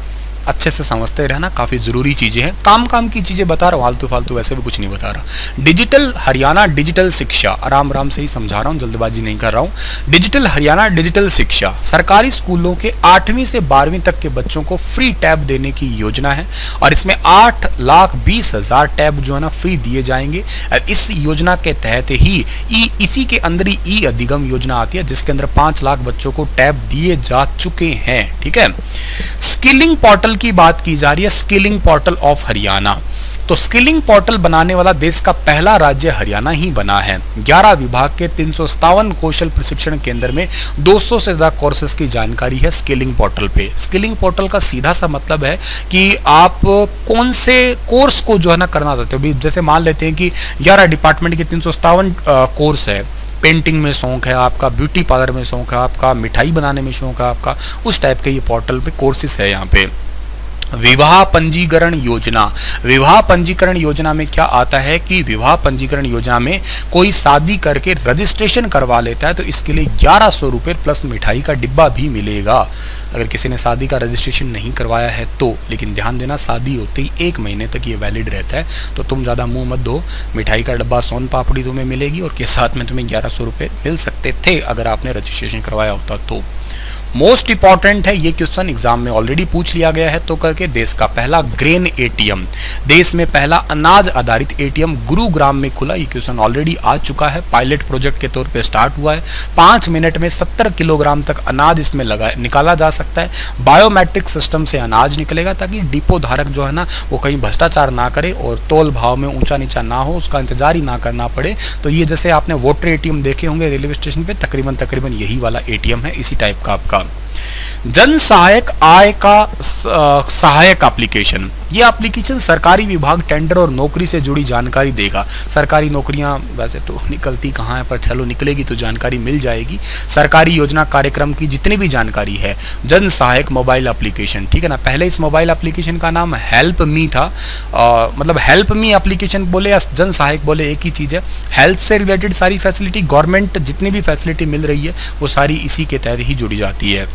अच्छे से समझते रहना, काफ़ी ज़रूरी चीज़ें हैं, काम की चीज़ें बता रहा हूँ, फालतू फालतू वैसे भी कुछ नहीं बता रहा। डिजिटल हरियाणा डिजिटल शिक्षा, आराम से ही समझा रहा हूँ, जल्दबाजी नहीं कर रहा हूँ। डिजिटल हरियाणा डिजिटल शिक्षा, सरकारी स्कूलों के 8वीं से 12वीं तक के बच्चों को फ्री टैब देने की योजना है, और इसमें 8,20,000 टैब जो है ना फ्री दिए जाएंगे। इस योजना के तहत ही इसी के अंदर ही ई अधिगम योजना आती है, जिसके अंदर 5 लाख बच्चों को टैब दिए जा चुके हैं। ठीक है, स्किलिंग पोर्टल की बात की जा रही है, स्किलिंग पोर्टल ऑफ हरियाणा। तो स्किलिंग पोर्टल बनाने वाला देश का पहला राज्य हरियाणा ही बना है। 11 विभाग के 357 कौशल प्रशिक्षण केंद्र में 200 से ज्यादा कोर्सेज की जानकारी है स्किलिंग पोर्टल पे। स्किलिंग पोर्टल का सीधा सा मतलब है कि आप कौन से कोर्स को जो है ना करना चाहते हो। जैसे मान लेते हैं कि 11 डिपार्टमेंट के 357 कोर्स है, पेंटिंग में शौक है आपका, ब्यूटी पार्लर में शौक है आपका, मिठाई बनाने में शौक है आपका, उस टाइप के ये पोर्टल पे कोर्सेज है यहाँ पे। विवाह पंजीकरण योजना, विवाह पंजीकरण योजना में क्या आता है कि विवाह पंजीकरण योजना में कोई शादी करके रजिस्ट्रेशन करवा लेता है तो इसके लिए 1100 रुपये प्लस मिठाई का डिब्बा भी मिलेगा, अगर किसी ने शादी का रजिस्ट्रेशन नहीं करवाया है तो। लेकिन ध्यान देना, शादी होते ही 1 महीने तक ये वैलिड रहता है, तो तुम ज़्यादा मुंह मत दो। मिठाई का डब्बा, सोन पापड़ी तुम्हें मिलेगी, और के साथ में तुम्हें 1100 रुपये मिल सकते थे अगर आपने रजिस्ट्रेशन करवाया होता तो। मोस्ट इंपॉर्टेंट है ये क्वेश्चन, एग्जाम में ऑलरेडी पूछ लिया गया है तो करके, देश का पहला ग्रेन एटीएम, देश में पहला अनाज आधारित एटीएम गुरुग्राम में खुला। ये क्वेश्चन ऑलरेडी आ चुका है, पायलट प्रोजेक्ट के तौर पे स्टार्ट हुआ है। 5 मिनट में 70 किलोग्राम तक अनाज इसमें निकाला जा सकता है। बायोमेट्रिक सिस्टम से अनाज निकलेगा ताकि डिपो धारक जो है ना वो कहीं भ्रष्टाचार ना करे और तोल भाव में ऊंचा नीचा ना हो, उसका इंतजार ही ना करना पड़े। तो ये जैसे आपने वोटर एटीएम देखे होंगे रेलवे स्टेशन पे, तकरीबन यही वाला एटीएम है, इसी टाइप का आपका। जन सहायक आय का सहायक एप्लीकेशन, ये एप्लीकेशन सरकारी विभाग टेंडर और नौकरी से जुड़ी जानकारी देगा। सरकारी नौकरियां वैसे तो निकलती कहाँ है, पर चलो निकलेगी तो जानकारी मिल जाएगी। सरकारी योजना कार्यक्रम की जितनी भी जानकारी है, जन सहायक मोबाइल एप्लीकेशन, ठीक है ना। पहले इस मोबाइल एप्लीकेशन का नाम हेल्प मी था, मतलब हेल्प मी एप्लीकेशन बोले या जन सहायक बोले एक ही चीज़ है। हेल्थ से रिलेटेड सारी फैसिलिटी, गवर्नमेंट जितनी भी फैसिलिटी मिल रही है वो सारी इसी के तहत ही जुड़ी जाती है।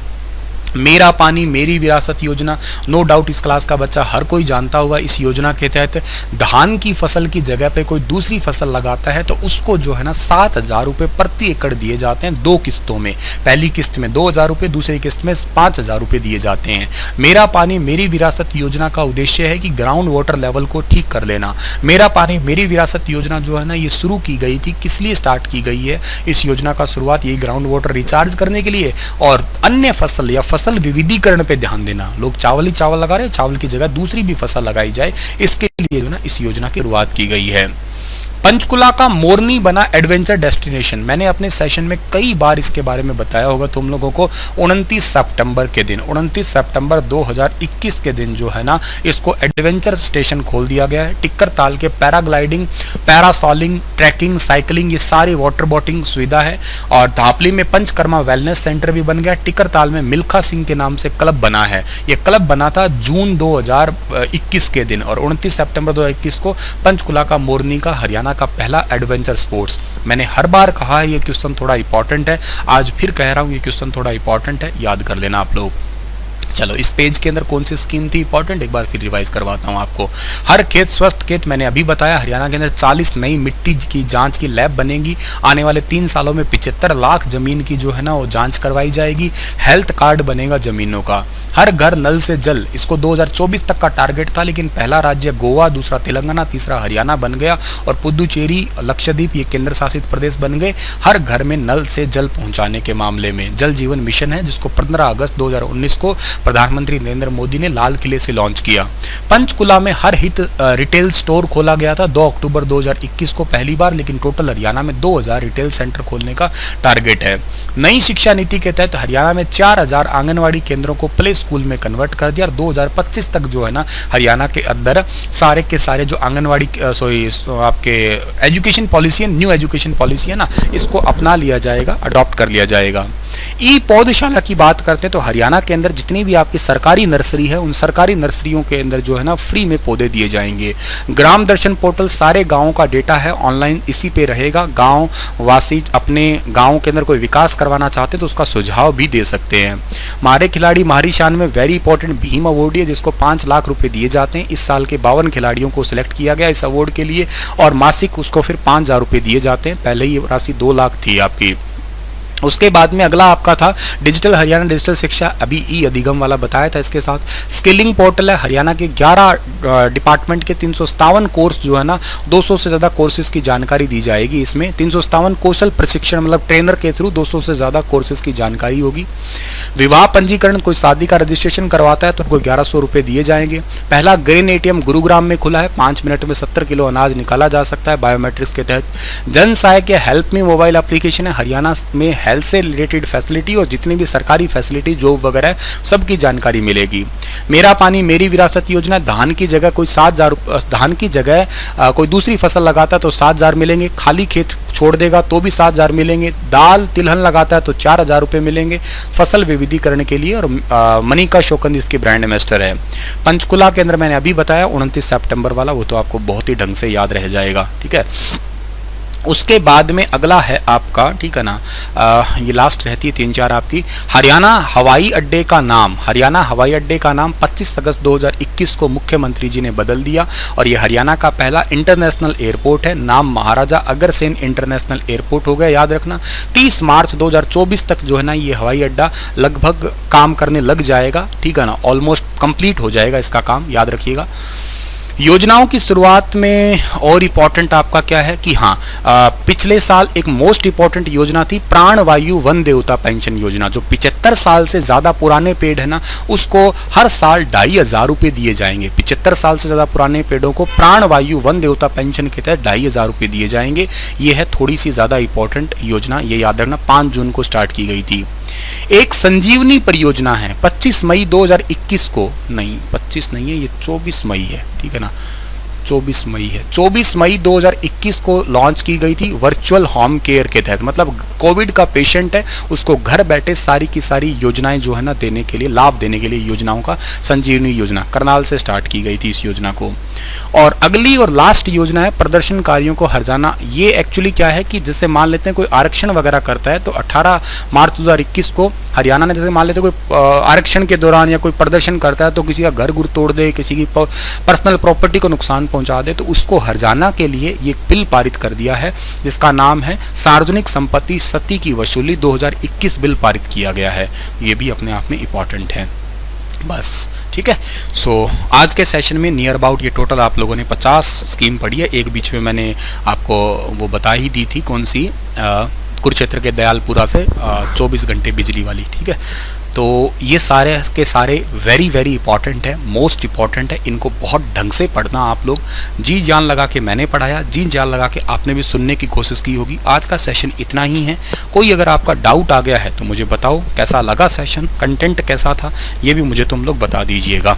मेरा पानी मेरी विरासत योजना, नो डाउट इस क्लास का बच्चा हर कोई जानता होगा। इस योजना के तहत धान की फसल की जगह पे कोई दूसरी फसल लगाता है तो उसको जो है ना 7,000 रुपये प्रति एकड़ दिए जाते हैं 2 किस्तों में। पहली किस्त में 2,000 रुपये, दूसरी किस्त में 5,000 रुपये दिए जाते हैं। मेरा पानी मेरी विरासत योजना का उद्देश्य है कि ग्राउंड वाटर लेवल को ठीक कर लेना। मेरा पानी मेरी विरासत योजना जो है ना ये शुरू की गई थी, किस लिए स्टार्ट की गई है? इस योजना का शुरुआत ये ग्राउंड वाटर रिचार्ज करने के लिए और अन्य फसल या फसल फसल विविधीकरण पे ध्यान देना। लोग चावल ही चावल लगा रहे हैं, चावल की जगह दूसरी भी फसल लगाई जाए, इसके लिए जो ना इस योजना की शुरुआत की गई है। पंचकुला का मोरनी बना एडवेंचर डेस्टिनेशन। मैंने अपने सेशन में कई बार इसके बारे में बताया होगा तुम लोगों को। 29 सितंबर के दिन, 29 सितंबर 2021 के दिन जो है ना, इसको एडवेंचर स्टेशन खोल दिया गया है। टिक्कर ताल के पैराग्लाइडिंग, पैरासोलिंग, ट्रैकिंग, साइकिलिंग, ये सारी वाटर बोटिंग सुविधा है। और धापली में पंचकर्मा वेलनेस सेंटर भी बन गया। टिक्कर ताल में मिल्खा सिंह के नाम से क्लब बना है। ये क्लब बना था जून 2021 के दिन, और 29 सितंबर 2021 को पंचकुला का मोरनी का हरियाणा का पहला एडवेंचर स्पोर्ट्स। मैंने हर बार कहा है ये क्वेश्चन थोड़ा इंपॉर्टेंट है, आज फिर कह रहा हूं ये क्वेश्चन थोड़ा इंपॉर्टेंट है, याद कर लेना आप लोग। चलो, इस पेज के अंदर कौन सी स्कीम थी इंपॉर्टेंट, एक बार फिर रिवाइज करवाता हूं आपको। हर खेत स्वस्थ खेत, मैंने अभी बताया। हरियाणा के अंदर 40 नई मिट्टी की जांच की लैब बनेगी। आने वाले 3 सालों में 75 लाख जमीन की जो है ना वो जांच करवाई जाएगी। हेल्थ कार्ड बनेगा जमीनों का। हर घर नल से जल, इसको 2024 तक का टारगेट था, लेकिन पहला राज्य गोवा, दूसरा तेलंगाना, तीसरा हरियाणा बन गया, और पुदुचेरी, लक्षद्वीप ये केंद्र शासित प्रदेश बन गए हर घर में नल से जल पहुंचाने के मामले में। जल जीवन मिशन है, जिसको 15 अगस्त 2019 को प्रधानमंत्री नरेंद्र मोदी ने लाल किले से लॉन्च किया। पंचकुला में हर हित रिटेल स्टोर खोला गया था 2 अक्टूबर 2021 को पहली बार, लेकिन टोटल हरियाणा में 2000 रिटेल सेंटर खोलने का टारगेट है। नई शिक्षा नीति के तहत हरियाणा में 4000 आंगनवाड़ी केंद्रों को प्ले स्कूल में कन्वर्ट कर दिया, और 2025 तक जो है ना हरियाणा के अंदर सारे के सारे जो आंगनवाड़ी आपके एजुकेशन पॉलिसी है, न्यू एजुकेशन पॉलिसी है ना, इसको अपना लिया जाएगा, अडॉप्ट कर लिया जाएगा। ई पौधशाला की बात करते हैं तो हरियाणा के अंदर जितनी भी आपकी सरकारी नर्सरी है, उन सरकारी नर्सरियों के अंदर जो है ना फ्री में पौधे दिए जाएंगे। ग्राम दर्शन पोर्टल सारे गांवों का डेटा है ऑनलाइन, इसी पे रहेगा। गांव वासी अपने गांव के अंदर कोई विकास करवाना चाहते तो उसका सुझाव भी दे सकते हैं। हमारे खिलाड़ी मारी शान में वेरी इंपॉर्टेंट भीम अवार्ड है, जिसको 5 लाख रुपए दिए जाते हैं। इस साल के 52 खिलाड़ियों को सिलेक्ट किया गया इस अवार्ड के लिए, और मासिक उसको फिर 5000 रुपए दिए जाते हैं। पहले ये राशि 2 लाख थी आपकी। उसके बाद में अगला आपका था डिजिटल हरियाणा डिजिटल शिक्षा, अभी ई अधिगम वाला बताया था। इसके साथ स्किलिंग पोर्टल है, हरियाणा के 11 डिपार्टमेंट के 357 कोर्स जो है ना 200 से ज़्यादा कोर्सेज की जानकारी दी जाएगी। इसमें 357 कौशल प्रशिक्षण मतलब ट्रेनर के थ्रू 200 से ज़्यादा कोर्सेज की जानकारी होगी। विवाह पंजीकरण, कोई शादी का रजिस्ट्रेशन करवाता है तो उनको 1100 रुपये दिए जाएंगे। पहला ग्रेन एटीएम गुरुग्राम में खुला है, 5 मिनट में 70 किलो अनाज निकाला जा सकता है बायोमेट्रिक्स के तहत। जन सहायक हेल्प मी मोबाइल एप्लीकेशन है, हरियाणा में हेल्थ से रिलेटेड फैसिलिटी और जितनी भी सरकारी फैसिलिटी जॉब वगैरह सबकी जानकारी मिलेगी। मेरा पानी मेरी विरासत योजना, धान की जगह कोई 7000 धान की जगह कोई दूसरी फसल लगाता है तो 7000 मिलेंगे। खाली खेत छोड़ देगा तो भी 7000 मिलेंगे। दाल तिलहन लगाता है तो 4000 रुपये मिलेंगे फसल विविधीकरण के लिए। और मनिका शोकंद इसकी ब्रांड एम्बेसडर है। पंचकुला के अंदर मैंने अभी बताया 29 सितंबर वाला, वो तो आपको बहुत ही ढंग से याद रह जाएगा, ठीक है। उसके बाद में अगला है आपका, ठीक है ना, ये लास्ट रहती है 3-4 आपकी। हरियाणा हवाई अड्डे का नाम, हरियाणा हवाई अड्डे का नाम 25 अगस्त 2021 को मुख्यमंत्री जी ने बदल दिया, और ये हरियाणा का पहला इंटरनेशनल एयरपोर्ट है। नाम महाराजा अग्रसेन इंटरनेशनल एयरपोर्ट हो गया, याद रखना। 30 मार्च 2024 तक जो है ना ये हवाई अड्डा लगभग काम करने लग जाएगा, ठीक है ना, ऑलमोस्ट कंप्लीट हो जाएगा इसका काम, याद रखिएगा। योजनाओं की शुरुआत में और इम्पॉर्टेंट आपका क्या है कि हाँ, पिछले साल एक मोस्ट इम्पॉर्टेंट योजना थी प्राणवायु वन देवता पेंशन योजना। जो 75 साल से ज़्यादा पुराने पेड़ है ना, उसको हर साल 2500 रुपये दिए जाएंगे। 75 साल से ज़्यादा पुराने पेड़ों को प्राणवायु वन देवता पेंशन के तहत 2500 रुपये दिए जाएंगे। ये है थोड़ी सी ज़्यादा इंपॉर्टेंट योजना, ये याद रखना। 5 जून को स्टार्ट की गई थी। एक संजीवनी परियोजना है 25 मई 2021 को, नहीं 25 नहीं है, ये 24 मई है, ठीक है ना, 24 मई है। 24 मई 2021 को लॉन्च की गई थी वर्चुअल होम केयर के तहत। मतलब कोविड का पेशेंट है उसको घर बैठे सारी की सारी योजनाएं जो है ना देने के लिए, लाभ देने के लिए योजनाओं का संजीवनी योजना करनाल से स्टार्ट की गई थी इस योजना को। और अगली और लास्ट योजना है प्रदर्शनकारियों को हर्जाना। ये एक्चुअली क्या है कि जैसे मान लेते हैं कोई आरक्षण वगैरह करता है तो 18 मार्च 2021 को हरियाणा ने, जैसे मान लेते हैं कोई आरक्षण के दौरान या कोई प्रदर्शन करता है तो किसी का घर गुर तोड़ दे, किसी की पर्सनल प्रॉपर्टी को नुकसान पहुंचा दे, तो उसको हर्जाना के लिए ये बिल पारित कर दिया है जिसका नाम है सार्वजनिक संपत्ति क्षति की वसूली 2021 बिल पारित किया गया है। ये भी अपने आप में इंपॉर्टेंट है, बस ठीक है। सो आज के सेशन में नियर अबाउट ये टोटल आप लोगों ने 50 स्कीम पढ़ी है। एक बीच में मैंने आपको वो बता ही दी थी कुरुक्षेत्र के दयालपुरा से 24 घंटे बिजली वाली, ठीक है। तो ये सारे के सारे वेरी वेरी इंपॉर्टेंट है, मोस्ट इंपॉर्टेंट है। इनको बहुत ढंग से पढ़ना आप लोग, जी जान लगा के मैंने पढ़ाया, जी जान लगा के आपने भी सुनने की कोशिश की होगी। आज का सेशन इतना ही है। कोई अगर आपका डाउट आ गया है तो मुझे बताओ, कैसा लगा सेशन, कंटेंट कैसा था, ये भी मुझे तुम लोग बता दीजिएगा।